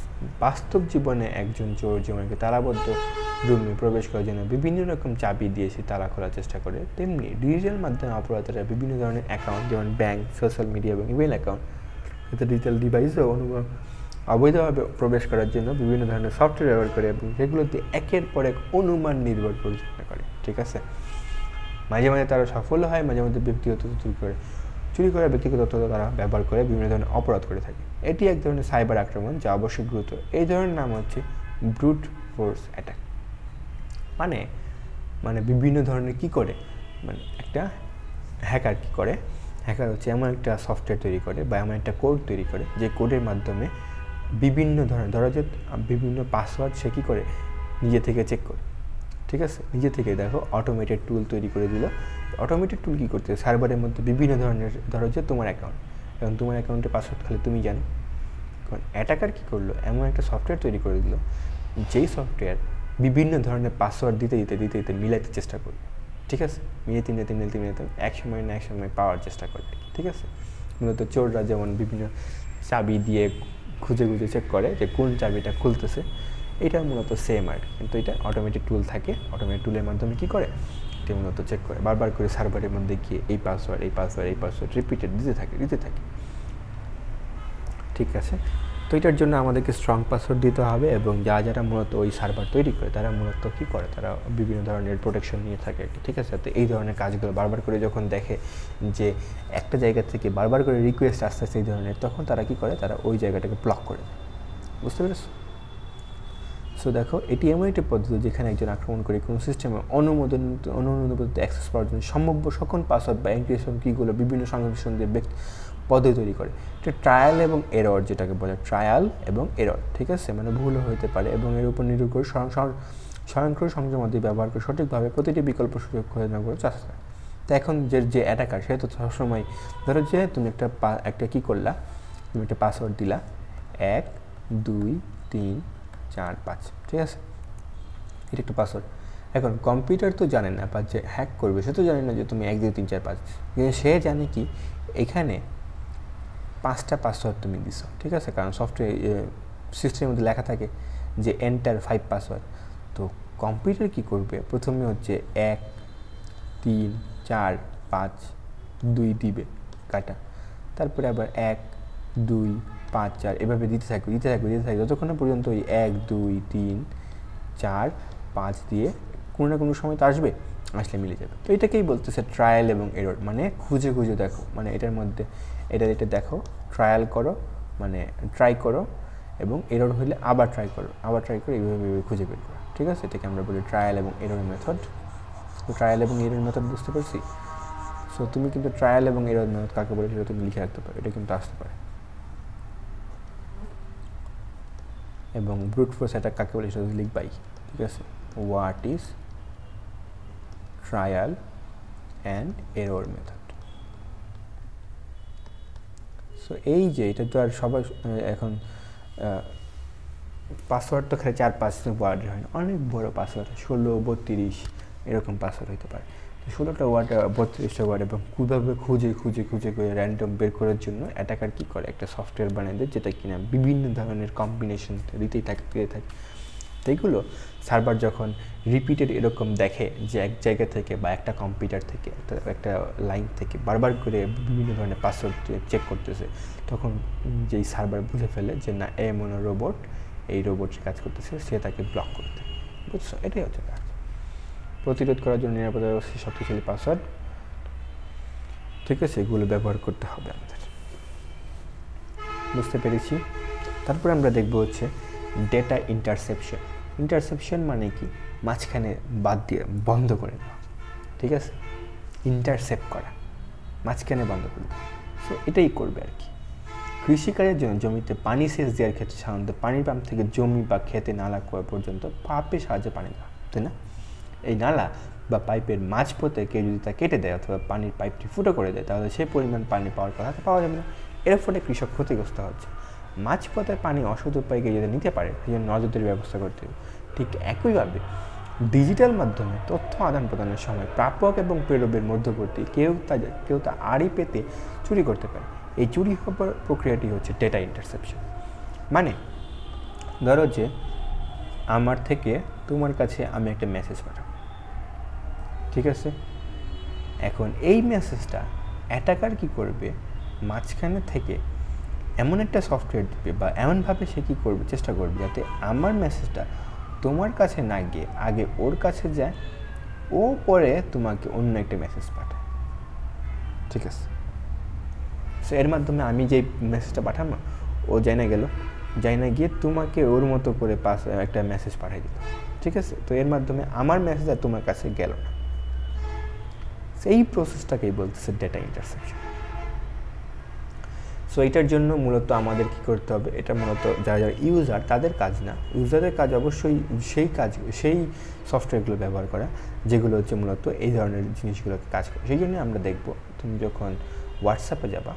বাস্তব জীবনে একজন চোর যেমনকি তালাবদ্ধ রুমে প্রবেশ করার জন্য বিভিন্ন রকম চাবি দিয়ে সে তালা খোলার চেষ্টা করে, তেমনি ডিজিটাল মাধ্যমে অপরাধীরা বিভিন্ন ধরনের অ্যাকাউন্ট যেমন ব্যাংক, সোশ্যাল মিডিয়া এবং ইমেল অ্যাকাউন্ট এতে ডিজিটাল ডিভাইসও অবৈধভাবে প্রবেশ করার জন্য বিভিন্ন ধরনের সফটওয়্যার ব্যবহার করে এবং সেগুলোতে একের পর এক অনুমান নির্ভর পরিচালনা করে, ঠিক আছে। মাঝে মাঝে তারা সফল হয়, মাঝে মাঝে ব্যক্তিগত চুরি করার ব্যক্তিগত তথ্য তারা ব্যবহার করে বিভিন্ন ধরনের অপরাধ করে থাকে। এটি এক ধরনের সাইবার আক্রমণ যা অবশ্যই গুরুতর। এই ধরনের নাম হচ্ছে ব্রুট ফোর্স অ্যাটাক। মানে বিভিন্ন ধরনের কি করে, মানে একটা হ্যাকার কি করে, হ্যাকার হচ্ছে এমন একটা সফটওয়্যার তৈরি করে বা এমন একটা কোড তৈরি করে যে কোডের মাধ্যমে বিভিন্ন ধরনের, ধরো যে বিভিন্ন পাসওয়ার্ড সে কী করে নিজে থেকে চেক করে, ঠিক আছে। নিজে থেকে দেখো অটোমেটেড টুল তৈরি করে দিল। অটোমেটেড টুল কী করতে, সার্ভারের মধ্যে বিভিন্ন ধরনের, ধরো যে তোমার অ্যাকাউন্ট এবং তোমার অ্যাকাউন্টের পাসওয়ার্ড খালি তুমি জানো। কারণ অ্যাটাকার কী করলো, এমন একটা সফটওয়্যার তৈরি করে দিল যেই সফটওয়্যার বিভিন্ন ধরনের পাসওয়ার্ড দিতে মিলাইতে চেষ্টা করবে, ঠিক আছে। মিলাতে এক সময় পাওয়ার চেষ্টা করবে, ঠিক আছে। মূলত চোররা যেমন বিভিন্ন চাবি দিয়ে খুঁজে চেক করে যে কোন চাবিটা খুলতেছে, এটা মূলত সেম আর, কিন্তু এটা অটোমেটিক টুল থাকে। অটোমেটিক টুলের মাধ্যমে কী করে, এটা মূলত চেক করে বারবার করে সার্ভারের মধ্যে গিয়ে এই পাসওয়ার্ড রিপিটেড দিতে থাকে, ঠিক আছে। তো এটার জন্য আমাদেরকে স্ট্রং পাসওয়ার্ড দিতে হবে এবং যারা মূলত ওই সার্ভার তৈরি করে তারা মূলত কী করে, তারা বিভিন্ন ধরনের প্রোটেকশন নিয়ে থাকে, ঠিক আছে। তো এই ধরনের কাজগুলো বারবার করে যখন দেখে যে একটা জায়গা থেকে বারবার করে রিকোয়েস্ট আসতেছে এই ধরনের, তখন তারা কী করে, তারা ওই জায়গাটাকে ব্লক করে দেয়, বুঝতে পেরেছো। সো দেখো, এটি এমন একটি পদ্ধতি যেখানে একজন আক্রমণকারী কোনো সিস্টেমে অনুমোদিত অ্যাক্সেস পাওয়ার জন্য সম্ভাব্য সকল পাসওয়ার্ড বা এনক্রিপশন কীগুলো বিভিন্ন সংমিশ্রণ দিয়ে পদ্ধতি তৈরি করে। এটা ট্রায়াল এবং এরর, যেটাকে বলে ট্রায়াল এবং এরর, ঠিক আছে। মানে ভুলও হতে পারে এবং এর উপর নির্ভর করে স্বয়ংক্রিয় সংযোগ মধ্যে ব্যবহার করে সঠিকভাবে প্রতিটি বিকল্প সুযোগ খুঁজে নেওয়ার করে চেষ্টা করে। তো এখন যে অ্যাটাকার সে তো সবসময়, ধরো যে তুমি একটা কী করলা, তুমি একটা পাসওয়ার্ড দিলা 1 2 3 4 5, ঠিক আছে। এটা একটা পাসওয়ার্ড। এখন কম্পিউটার তো জানে না, বা যে হ্যাক করবে সে তো জানে না যে তুমি 1 2 3 4 5, কিন্তু সে জানে কি এখানে 5টা পাসওয়ার্ড তুমি দিছো, ঠিক আছে। কারণ সফটওয়্যার সিস্টেমের মধ্যে লেখা থাকে যে এন্টার 5 পাসওয়ার্ড। তো কম্পিউটার কি করবে, প্রথমে হচ্ছে 1 3 4 5 2 দিবে কাটা, তারপরে আবার 1 2 5 4 এভাবে দিতে থাকবে যতক্ষণ না পর্যন্ত ওই 1 2 3 4 5 দিয়ে কোনো না কোনো সময় তো আসলে মিলে যাবে। তো এটাকেই বলতেছে ট্রায়াল এবং এরর, মানে খুঁজে দেখো, মানে এটার মধ্যে এটা দেখো, ট্রায়াল করো মানে ট্রাই করো, এবং এরর হলে আবার ট্রাই করো এইভাবে খুঁজে বের করো, ঠিক আছে। এটাকে আমরা বলি ট্রায়াল এবং এরর মেথড। তো ট্রায়াল এবং এরর মেথড বুঝতে পারছি। সো তুমি কিন্তু ট্রায়াল এবং এরর মেথড কাকে বলে সেটা তুমি লিখে রাখতে পারো, এটা কিন্তু আসতে পারে। এবং ব্রুট ফোর্স অ্যাটাক কাকে বলে সেটা লিখবাই, ঠিক আছে। What is trial and error method. So এই যে এটা তো আর সবাই এখন পাসওয়ার্ড তো খালি 4-5 ওয়ার্ডের হয় না, অনেক বড় পাসওয়ার্ড, 16-32 এরকম পাসওয়ার্ড হতে পারে। তো 16টা ওয়ার্ড 32টা ওয়ার্ড, এবং কীভাবে খুঁজে করে র্যান্ডম বের করার জন্য অ্যাটাকার কী করে, একটা সফটওয়্যার বানিয়ে দেয় যেটা কিনা বিভিন্ন ধরনের কম্বিনেশন দিতেই থাকে। তো এইগুলো সার্ভার যখন রিপিটেড এরকম দেখে যে এক জায়গা থেকে বা একটা কম্পিউটার থেকে একটা লাইন থেকে বারবার করে বিভিন্ন ধরনের পাসওয়ার্ড চেক করতেছে, তখন যেই সার্ভার বুঝে ফেলে যে না এমন রোবট, এই রোবট কাজ করতেছে, সে তাকে ব্লক করতে। বুঝছো, এটাই হচ্ছে কাজ। প্রতিরোধ করার জন্য নিরাপদ ব্যবস্থা শক্তিশালী পাসওয়ার্ড, ঠিক আছে, এগুলো ব্যবহার করতে হবে আমাদের। বুঝতে পেরেছি। তারপরে আমরা দেখব হচ্ছে ডেটা ইন্টারসেপশন। ইন্টারসেপশন মানে কি, মাঝখানে বাদ দিয়ে বন্ধ করে দেওয়া, ঠিক আছে, ইন্টারসেপ্ট করা, মাঝখানে বন্ধ করে দেওয়া। সো এটাই করবে আর কি। কৃষিকাজের জন্য জমিতে পানি সেচ দেওয়ার ক্ষেত্রে সাধারণত পানির পাম্প থেকে জমি বা খেতে নালা করা পর্যন্ত পাম্পের সাহায্যে পানি দেওয়া, তাই না? এই নালা বা পাইপের মাঝপথে কেউ যদি তা কেটে দেয় অথবা পানির পাইপটি ফুটো করে দেয়, তাহলে সেই পরিমাণ পানি পাওয়ার কথা পাওয়া যাবে না। এর ফলে কৃষক ক্ষতিগ্রস্ত হচ্ছে। মাঝপথের পানি অসৎ উপায়ে যদি নিতে পারে, সেই জন্য নজরদারির ব্যবস্থা করতে হবে। ঠিক একইভাবে ডিজিটাল মাধ্যমে তথ্য আদান প্রদানের সময় প্রাপক এবং প্রেরকের মধ্যবর্তী কেউ তা আড়ি পেতে চুরি করতে পারে। এই চুরি হওয়ার প্রক্রিয়াটি হচ্ছে ডেটা ইন্টারসেপশন। মানে ধরো যে আমার থেকে তোমার কাছে আমি একটা মেসেজ পাঠাবো, ঠিক আছে, এখন এই মেসেজটা অ্যাটাকার কি করবে, মাঝখানে থেকে এমন একটা সফটওয়্যার দিবে বা এমনভাবে সে কী করবে, চেষ্টা করবে যাতে আমার মেসেজটা তোমার কাছে না গিয়ে আগে ওর কাছে যায়, ও পরে তোমাকে অন্য একটা মেসেজ পাঠায়, ঠিক আছে। সো এর মাধ্যমে আমি যে মেসেজটা পাঠাবো, ও যাই না গিয়ে তোমাকে ওর মতো করে একটা মেসেজ পাঠিয়ে দিল, ঠিক আছে। তো এর মাধ্যমে আমার মেসেজ আর তোমার কাছে গেল না। সেই প্রসেসটাকেই বলতেছে ডেটা ইন্টারসেপশন। সো এটার জন্য মূলত আমাদের কি করতে হবে, এটা মূলত যারা ইউজার তাদের কাজ না, ইউজারের কাজ অবশ্যই সেই সফটওয়্যারগুলো ব্যবহার করা যেগুলো হচ্ছে মূলত এই ধরনের জিনিসগুলোকে কাজ করে। সেই জন্য আমরা দেখব, তুমি যখন হোয়াটসঅ্যাপে যাবা,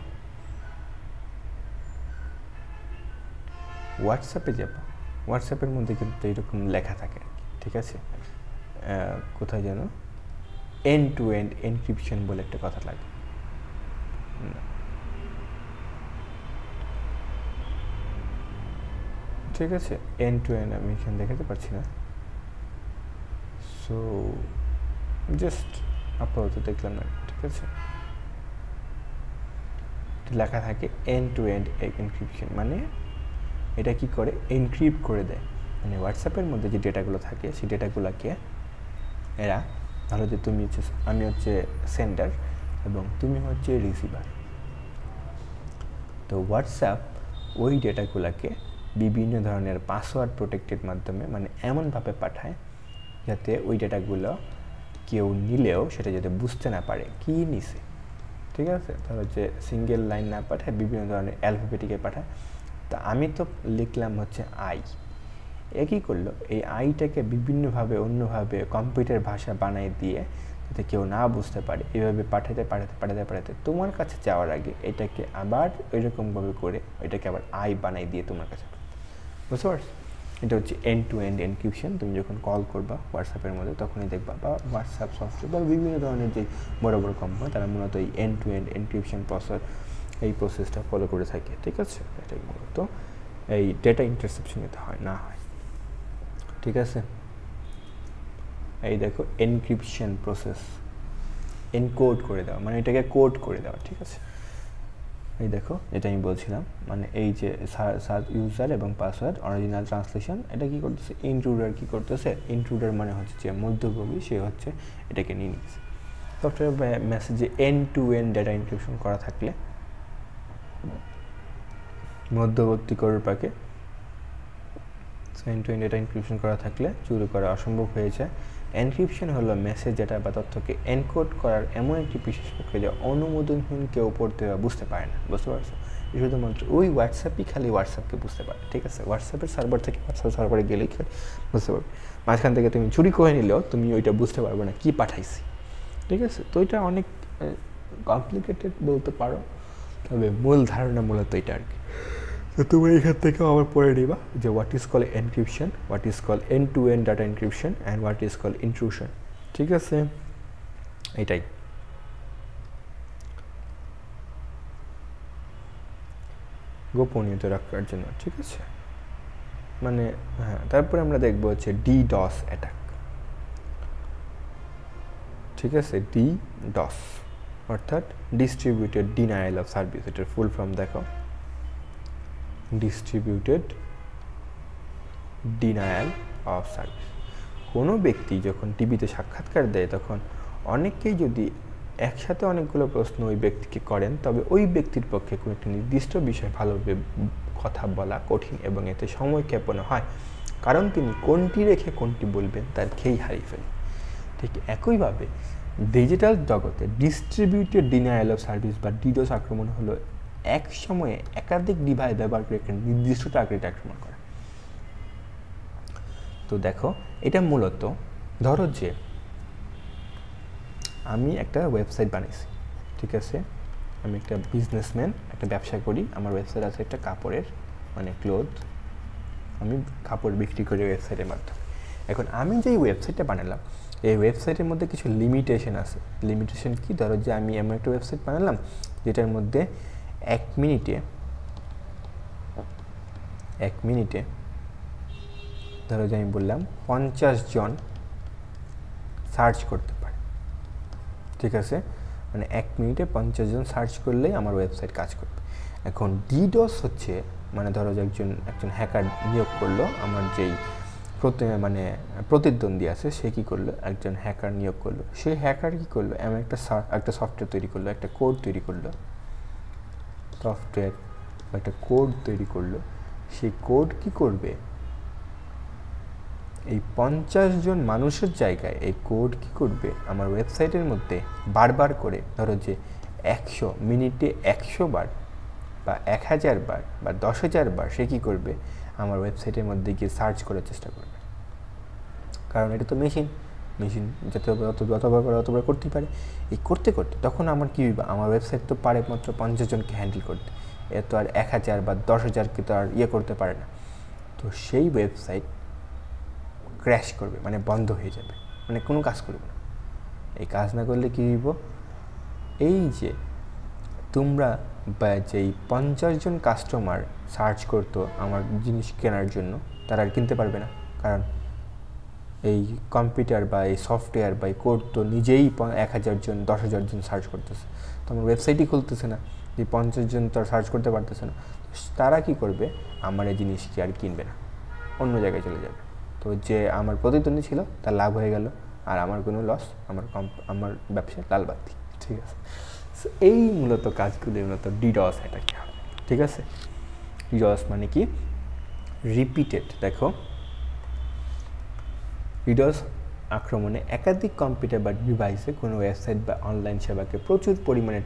হোয়াটসঅ্যাপের মধ্যে কিন্তু এরকম লেখা থাকে, ঠিক আছে, কোথায় যেন এন্ড টু এন্ড এনক্রিপশন বলে একটা কথা লাগে, ঠিক আছে, এন্ড টু এন্ড আমি এখানে দেখাতে পারছি না। সো জাস্ট আপাতত দেখলাম না, ঠিক আছে, লেখা থাকে এন্ড টু এন্ড এনক্রিপশন, মানে এটা কি করে, এনক্রিপ্ট করে দেয়। মানে হোয়াটসঅ্যাপের মধ্যে যে ডেটাগুলো থাকে সেই ডেটাগুলোকে এরা, ধরো যে আমি হচ্ছে সেন্ডার এবং তুমি হচ্ছে রিসিভার, তো হোয়াটসঅ্যাপ ওই ডেটাগুলোকে বিভিন্ন ধরনের পাসওয়ার্ড প্রোটেক্টেড মাধ্যমে মানে এমনভাবে পাঠায় যাতে ওই ডেটাগুলো কেউ নিলেও সেটা যাতে বুঝতে না পারে কী নিছে, ঠিক আছে। ধরো যে সিঙ্গেল লাইন না পাঠায়, বিভিন্ন ধরনের অ্যালফাবেটিকে পাঠায়। তা আমি তো লিখলাম হচ্ছে আই, একই করলো এই আইটাকে বিভিন্নভাবে অন্যভাবে কম্পিউটার ভাষা বানিয়ে দিয়ে যাতে কেউ না বুঝতে পারে, এইভাবে পাঠাতে তোমার কাছে যাওয়ার আগে এটাকে আবার ওইরকমভাবে করে এটাকে আবার আই বানাই দিয়ে তোমার কাছে, বুঝতে পারছো? এটা হচ্ছে এন্ড টু এন্ড এনক্রিপশন। তুমি যখন কল করবা হোয়াটসঅ্যাপের মধ্যে তখনই দেখবা, বা হোয়াটসঅ্যাপ সফটওয়্যার বা বিভিন্ন ধরনের যে বড় কোম্পানি তারা মূলত এই এন্ড টু এন্ড এনক্রিপশন এই প্রসেসটা ফলো করে থাকে, ঠিক আছে। এটাই মূলত এই ডেটা ইন্টারসেপশন এতে না হয়, ঠিক আছে। এই দেখো এনক্রিপশন প্রসেস, এনকোড করে দেওয়া মানে এটাকে কোড করে দেওয়া, ঠিক আছে। এই দেখো এটা আমি বলছিলাম, মানে এই যে ইউজার এবং পাসওয়ার্ড অরিজিনাল ট্রান্সলেশন, এটা কি করতেছে, ইন্ট্রুডার মানে হচ্ছে যে মধ্যভোগী, সে হচ্ছে এটাকে নিয়ে নিচ্ছে। সফটওয়্যার মেসেজে end to end data encryption করা থাকলে মধ্যবর্তী কর্পাকে end to end data encryption করা থাকলে চুরি করা অসম্ভব হয়ে যায়। এনক্রিপশন হলো মেসেজ ডেটা বা তথ্যকে এনকোড করার এমন একটি বিশেষ প্রক্রিয়া যা অনুমোদনহীন কেউ পড়তে বা বুঝতে পারে না, বুঝতে পারছো? শুধুমাত্র ওই খালি হোয়াটসঅ্যাপকে বুঝতে পারে, ঠিক আছে। হোয়াটসঅ্যাপের সার্ভার থেকে হোয়াটসঅ্যাপ সার্ভারে গেলেই বুঝতে পারবে। মাঝখান থেকে তুমি চুরি করে নিলেও তুমি ওইটা বুঝতে পারবে না কি পাঠাইছি, ঠিক আছে। তো এটা অনেক কমপ্লিকেটেড বলতে পারো, তবে মূল ধারণা মূলত এটা আর কি। তো তুমি এখান থেকে আবার পড়ে নিবা যে what is call encryption, what is call end to end data encryption and what is call intrusion. ঠিক আছে, এটাই। গোপনীয়তা রাখার জন্য, ঠিক আছে। মানে হ্যাঁ, তারপরে আমরা দেখবো হচ্ছে DDoS অ্যাটাক। ঠিক আছে, DDoS অর্থাৎ ডিস্ট্রিবিউটেড ডিনায়াল অফ সার্ভিস। এটার ফুল ফর্ম দেখো, ডিস্ট্রিবিউটেড ডিনায়াল অফ সার্ভিস। কোনো ব্যক্তি যখন টিভিতে সাক্ষাৎকার দেয় তখন অনেকেই যদি একসাথে অনেকগুলো প্রশ্ন ওই ব্যক্তিকে করেন, তবে ওই ব্যক্তির পক্ষে কোনো একটি নির্দিষ্ট বিষয় ভালোভাবে কথা বলা কঠিন এবং এতে সময় ক্ষেপণ হয়, কারণ তিনি কোনটি রেখে কোনটি বলবেন তার খেই হারিয়ে ফেলে। ঠিক একইভাবে ডিজিটাল জগতে ডিস্ট্রিবিউটেড ডিনায়াল অফ সার্ভিস বা ডিডোস আক্রমণ হলো এক সময়ে একাধিক ডিভাইস ব্যবহার করে একটা নির্দিষ্ট টার্গেট আক্রমণ করা। তো দেখো, এটা মূলত ধরো যে আমি একটা ওয়েবসাইট বানিয়েছি, ঠিক আছে। আমি একটা বিজনেসম্যান, একটা ব্যবসা করি, আমার ওয়েবসাইট আছে একটা কাপড়ের, মানে ক্লোথ, আমি কাপড় বিক্রি করি ওয়েবসাইটের মাধ্যমে। এখন আমি যেই ওয়েবসাইটটা বানালাম, এই ওয়েবসাইটের মধ্যে কিছু লিমিটেশন আছে। লিমিটেশন কি? ধরো যে আমি এমন একটা ওয়েবসাইট বানালাম যেটার মধ্যে এক মিনিটে ধরো যে আমি বললাম 50 জন সার্চ করতে পারে, ঠিক আছে। মানে 1 মিনিটে 50 জন সার্চ করলেই আমার ওয়েবসাইট কাজ করবে। এখন ডিডোস হচ্ছে, মানে ধরো যে একজন হ্যাকার নিয়োগ করলো, আমার যেই প্রতিদ্বন্দ্বী আছে সে কী করলো, একজন হ্যাকার নিয়োগ করলো। সেই হ্যাকার কী করলো, এমন একটা সফটওয়্যার তৈরি করলো, একটা কোড তৈরি করলো, সফটওয়্যার বা একটা কোড তৈরি করলো। সেই কোড কি করবে, এই 50 জন মানুষের জায়গায় এই কোড কি করবে, আমার ওয়েবসাইটের মধ্যে বারবার করে, ধরো যে 100 মিনিটে 100 বার বা 1000 বার বা 10,000 বার সে কী করবে, আমার ওয়েবসাইটের মধ্যে গিয়ে সার্চ করার চেষ্টা করবে। কারণ এটা তো মেশিন যতবার করতেই পারে। এই করতে তখন আমার কী হইবা, আমার ওয়েবসাইট তো পারে মাত্র 50 জনকে হ্যান্ডেল করতে, এ তো আর 1000 বা 10,000কে তো আর করতে পারে না। তো সেই ওয়েবসাইট ক্র্যাশ করবে, মানে বন্ধ হয়ে যাবে, মানে কোনো কাজ করবে না। এই কাজ না করলে কী হইব, এই যে তোমরা বা যেই 50 জন কাস্টমার সার্চ করতো আমার জিনিস কেনার জন্য, তারা আর কিনতে পারবে না। কারণ এই কম্পিউটার বা এই সফটওয়্যার বা এই কোড তো নিজেই 1000 জন 10,000 জন সার্চ করতেছে, তো আমার ওয়েবসাইটই খুলতেছে না, যে 50 জন তো আর সার্চ করতে পারতেছে না। তারা কি করবে, আমার এই জিনিস কি আর কিনবে না, অন্য জায়গায় চলে যাবে। তো যে আমার প্রতিদ্বন্দ্বী ছিল তার লাভ হয়ে গেল, আর আমার কোনো লস, আমার ব্যবসায় লাল বাতি। ঠিক আছে, এই মূলত কাজগুলি মূলত ডিডস অ্যাটাক হয়। ঠিক আছে, ডিডস মানে কি, রিপিটেড। দেখো, ডিডস আক্রমণে একাধিক কম্পিউটার বা ডিভাইসে কোনো ওয়েবসাইট বা অনলাইন সেবাকে প্রচুর পরিমাণে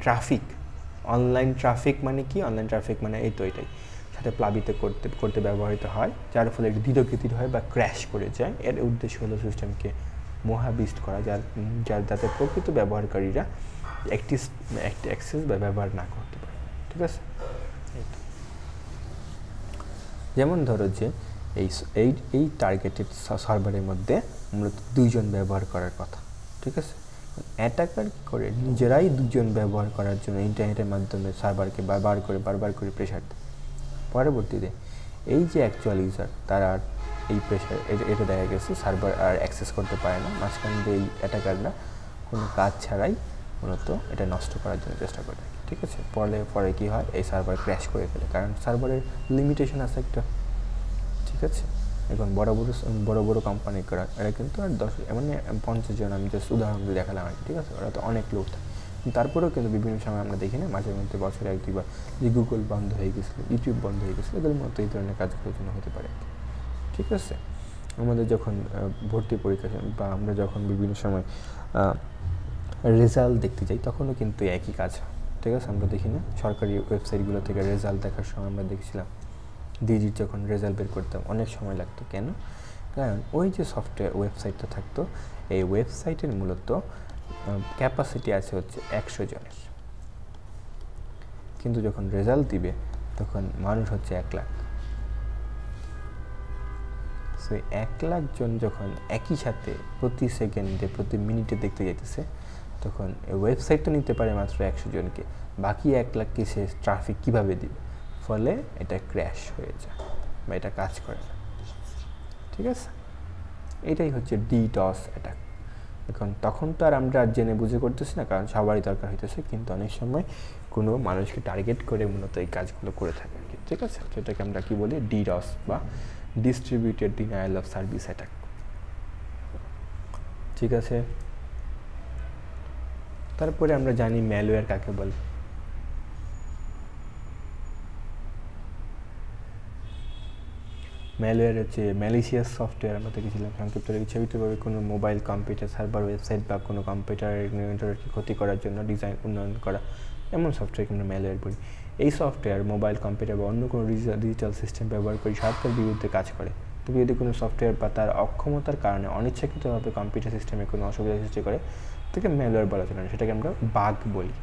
অনলাইন ট্রাফিক মানে কি, অনলাইন ট্রাফিক মানে এটাই সাথে প্লাবিত করতে ব্যবহৃত হয়, যার ফলে এটি ধীরগতির হয় বা ক্র্যাশ করে যায়। এর উদ্দেশ্য হলো সিস্টেমকে মহাবিষ্ট করা, যাতে প্রকৃত ব্যবহারকারীরা একটি অ্যাক্সেস বা ব্যবহার না করতে পারে। ঠিক আছে, যেমন ধরো যে এই টার্গেটেড সার্ভারের মধ্যে মূলত 2 জন ব্যবহার করার কথা। ঠিক আছে, অ্যাটাকার করে নিজেরাই 2 জন ব্যবহার করার জন্য ইন্টারনেটের মাধ্যমে সার্ভারকে বারবার করে প্রেশার দেয়। পরবর্তীতে এই যে অ্যাকচুয়াল ইউজার, তারা আর এই প্রেশার এটা দেখা গেছে সার্ভার আর অ্যাক্সেস করতে পারে না। মাঝখান দিয়ে এই অ্যাটাকাররা কোনো কাজ ছাড়াই মূলত এটা নষ্ট করার জন্য চেষ্টা করে। ঠিক আছে, পরে কী হয়, এই সার্ভার ক্র্যাশ করে ফেলে, কারণ সার্ভারের লিমিটেশন আছে একটা। ঠিক আছে, এখন বড় বড় কোম্পানি করা, এরা কিন্তু আর 50 জন, আমি জাস্ট উদাহরণ দিয়ে দেখালাম আর কি। ঠিক আছে, ওরা তো অনেক লোক থাকে, তারপরেও কিন্তু বিভিন্ন সময় আমরা দেখি না, মাঝে মধ্যে বছরে 1-2 বার যে গুগল বন্ধ হয়ে গেছিলো, ইউটিউব বন্ধ হয়ে গেছিলো, এগুলোর মতো এই ধরনের কাজগুলোর জন্য হতে পারে। ঠিক আছে, আমাদের যখন ভর্তি পরীক্ষা বা আমরা যখন বিভিন্ন সময় রেজাল্ট দেখতে যাই, তখনও কিন্তু একই কাজ। ঠিক আছে, আমরা দেখি না সরকারি ওয়েবসাইটগুলো থেকে রেজাল্ট দেখার সময় আমরা দেখছিলাম ডিজিট যখন রেজাল্ট বের করতাম অনেক সময় লাগতো। কেন? কারণ ওই যে সফটওয়্যার ওয়েবসাইটটা থাকতো, এই ওয়েবসাইটের মূলত ক্যাপাসিটি আছে হচ্ছে 100 জনের, কিন্তু যখন রেজাল্ট দিবে তখন মানুষ হচ্ছে 1 লাখ। সো 1 লাখ জন যখন একই সাথে প্রতি সেকেন্ডে প্রতি মিনিটে দেখতে যাইতেছে, তখন ওয়েবসাইট তো নিতে পারে মাত্র 100 জনকে, বাকি 1 লাখকে সে ট্রাফিক কীভাবে দিবে? ফলে এটা ক্র্যাশ হয়ে যায় বা এটা কাজ করে না। ঠিক আছে, এটাই হচ্ছে ডিডস অ্যাটাক। এখন তখন তো আর আমরা জেনে বুঝে করতেছি না, কারণ সবারই দরকার হইতেছে, কিন্তু অনেক সময় কোনো মানুষকে টার্গেট করে মূলত এই কাজগুলো করে থাকে আর কি। ঠিক আছে, সেটাকে আমরা কী বলি? ডিডস বা distributed denial of service attack. ঠিক আছে, তারপরে আমরা জানি ম্যালওয়্যার কাকে বলে। ম্যালওয়্যার হচ্ছে ম্যালিশিয়াস সফটওয়্যার। আমরা দেখেছিলাম সংক্ষিপ্ত ছবিতভাবে কোনো মোবাইল, কম্পিউটার, সার্ভার, ওয়েবসাইট বা কোনো কম্পিউটারের নেটওয়ার্ককে ক্ষতি করার জন্য ডিজাইন উন্নয়ন করা এমন সফটওয়্যারকে আমরা ম্যালওয়্যার বলি। এই সফটওয়্যার মোবাইল, কম্পিউটার বা অন্য কোনো ডিজিটাল সিস্টেম ব্যবহার করে স্বার্থের বিরুদ্ধে কাজ করে। তবে যদি কোনো সফটওয়্যার বা তার অক্ষমতার কারণে অনিচ্ছাকৃতভাবে কম্পিউটার সিস্টেমে কোনো অসুবিধা সৃষ্টি করে, তাকে ম্যালওয়্যার বলা চলে না, সেটাকে আমরা বাগ বলি।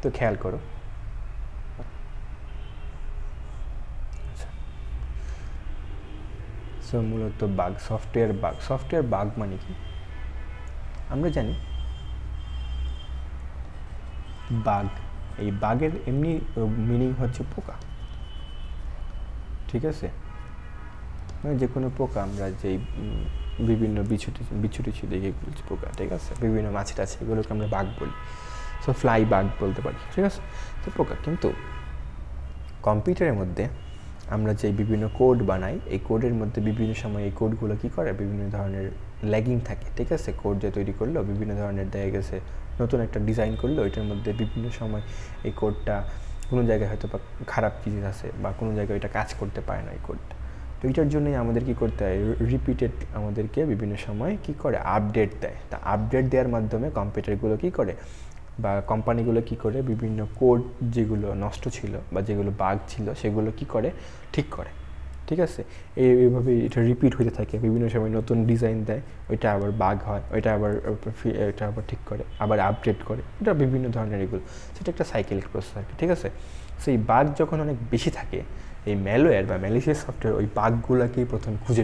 তো খেয়াল করো, সো মূলত বাগ, সফটওয়্যার বাগ মানে কি? আমরা জানি বাগ, এই বাগের এমনি মিনিং হচ্ছে পোকা। ঠিক আছে, মানে যে কোনো পোকা, আমরা যেই বিভিন্ন বিছুটি দেখে বলছি পোকা। ঠিক আছে, বিভিন্ন মাছ টাছ এগুলোকে আমরা বাগ বলি। সো ফ্লাই বাগ বলতে পারি। ঠিক আছে, তো পোকা। কিন্তু কম্পিউটারের মধ্যে আমরা যে বিভিন্ন কোড বানাই, এই কোডের মধ্যে বিভিন্ন সময় এই কোডগুলো কী করে? বিভিন্ন ধরনের ল্যাগিং থাকে। ঠিক আছে, কোড যে তৈরি করলো বিভিন্ন ধরনের দেখা গেছে নতুন একটা ডিজাইন করলো, এটার মধ্যে বিভিন্ন সময় এই কোডটা কোনো জায়গায় হয়তো বা খারাপ কিছু আছে বা কোনো জায়গায় এটা কাজ করতে পারে না এই কোডটা। তো এইটার জন্যই আমাদের কী করতে হয়? রিপিটেড আমাদেরকে বিভিন্ন সময় কী করে? আপডেট দেয়। তা আপডেট দেওয়ার মাধ্যমে কম্পিউটারগুলো কী করে বা কোম্পানিগুলো কী করে? বিভিন্ন কোড যেগুলো নষ্ট ছিল বা যেগুলো বাগ ছিল সেগুলো কী করে? ঠিক করে। ঠিক আছে, এইভাবে এটা রিপিট হতে থাকে, বিভিন্ন সময় নতুন ডিজাইন দেয়, ওইটা আবার বাগ হয়, ওইটা আবার ঠিক করে, আবার আপডেট করে, এটা বিভিন্ন ধরনের এগুলো, সেটা একটা সাইকেলিক প্রসেস আর কি। ঠিক আছে, সেই বাগ যখন অনেক বেশি থাকে, এই ম্যালওয়্যার বা ম্যালিশিয়াস সফটওয়্যার ওই বাগগুলোকেই প্রথম খুঁজে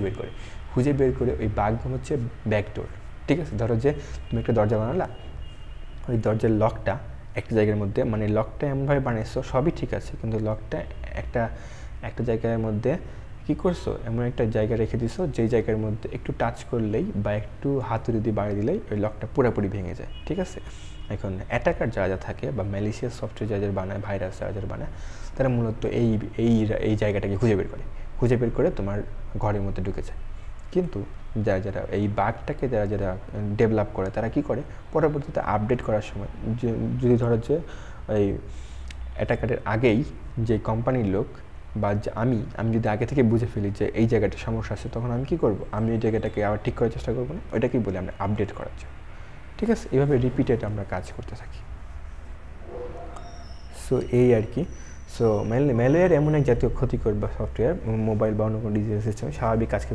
বের করে ওই বাগ হচ্ছে ব্যাকডোর। ঠিক আছে, ধরো যে তুমি একটা দরজা বানালা, ওই দরজার লকটা একটা জায়গার মধ্যে, মানে লকটা এমনভাবে বানিয়েছো সবই ঠিক আছে, কিন্তু লকটা একটা জায়গার মধ্যে কী করছো? এমন একটা জায়গা রেখে দিছো যেই জায়গার মধ্যে একটু টাচ করলেই বা একটু হাতুড়ি দিয়ে বাড়িয়ে দিলেই ওই লকটা পুরোপুরি ভেঙে যায়। ঠিক আছে, এখন অ্যাটাকার যারা থাকে বা ম্যালিশিয়াস সফটওয়্যার যারা বানায়, ভাইরাস যারা বানায়, তারা মূলত এই জায়গাটাকে খুঁজে বের করে তোমার ঘরের মধ্যে ঢুকে যায়। কিন্তু যারা এই বাগটাকে যারা ডেভেলপ করে, তারা কি করে? পরবর্তীতে আপডেট করার সময় যদি ধরো যে ওই অ্যাটাকারের আগেই যে কোম্পানির লোক বা আমি যদি আগে থেকে বুঝে ফেলি যে এই জায়গাটা সমস্যা আছে, তখন আমি কী করব? আমি ওই জায়গাটাকে আবার ঠিক করার চেষ্টা করবো না, ওইটাকেই বলি আমরা আপডেট করার জন্য। ঠিক আছে, এইভাবে রিপিটেড আমরা কাজ করতে থাকি। সো এই আর কি। সো ম্যালওয়্যার এমন এক জাতীয় ক্ষতিকর বা সফটওয়্যার মোবাইল বা অন্য কোনো ডিজিটাল সিস্টেমে স্বাভাবিক কাজকে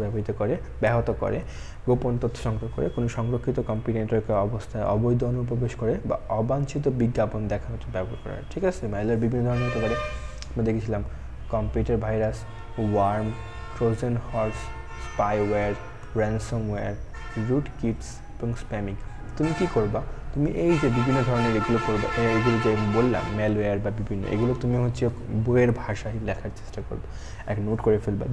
ব্যাহত করে, গোপন তথ্য সংগ্রহ করে, কোনো সংরক্ষিত কম্পিউটার অবস্থায় অবৈধ অনুপ্রবেশ করে বা অবাঞ্ছিত বিজ্ঞাপন দেখানোর জন্য ব্যবহার করে। ঠিক আছে, ম্যালওয়্যার বিভিন্ন ধরনের হতে পারে। আমরা দেখেছিলাম computer virus, worm, Trojan horse, spyware, ransomware, rootkits এবং স্প্যামিং। তুমি কী করবা? তুমি এই যে বিভিন্ন ধরনের এগুলো করবা, এগুলো যে বললাম ম্যালওয়্যার বা বিভিন্ন, এগুলো তুমি হচ্ছে বইয়ের ভাষায় লেখার চেষ্টা করবে, এক নোট করে ফেলবা,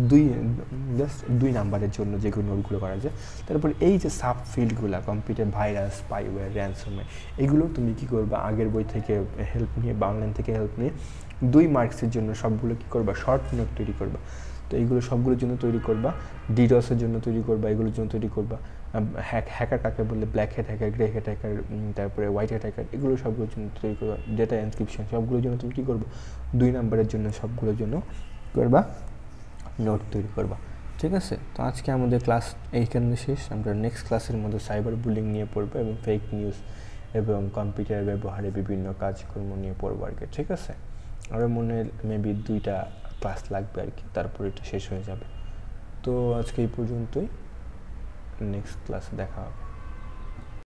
জাস্ট 2 নাম্বারের জন্য যেগুলো নোটগুলো করা যায়। তারপর এই যে সাব ফিল্ডগুলো, কম্পিউটার ভাইরাস, স্পাইওয়্যার, র্যানসমওয়্যার, এগুলো তুমি কী করবা? আগের বই থেকে হেল্প নিয়ে বা অনলাইন থেকে হেল্প নিয়ে 2 মার্কসের জন্য সবগুলো কী করবা? শর্ট নোট তৈরি করবা। তো এইগুলো সবগুলোর জন্য তৈরি করবা, ডিডসের জন্য তৈরি করবা, এগুলোর জন্য তৈরি করবা। হ্যাকার কাকে বললে? Black hat hacker, grey hat hacker, তারপরে হোয়াইট হ্যাট হ্যাকার, এগুলো সবগুলোর জন্য তৈরি করবা। ডেটা এনক্রিপশন, সবগুলোর জন্য তুমি কী করবো? 2 নাম্বারের জন্য সবগুলোর জন্য করবা নোট তৈরি করবা। ঠিক আছে, তো আজকে আমাদের ক্লাস এইখানে শেষ। আমরা নেক্সট ক্লাসের মধ্যে সাইবার বুলিং নিয়ে পড়বো এবং ফেক নিউজ এবং কম্পিউটার ব্যবহারে বিভিন্ন কাজকর্ম নিয়ে পড়বো আর কি। ঠিক আছে, আরও মনে মেবি 2টা ক্লাস লাগবে আর কি, তারপর এটা শেষ হয়ে যাবে। তো আজকে এই পর্যন্তই, নেক্সট ক্লাসে দেখা হবে।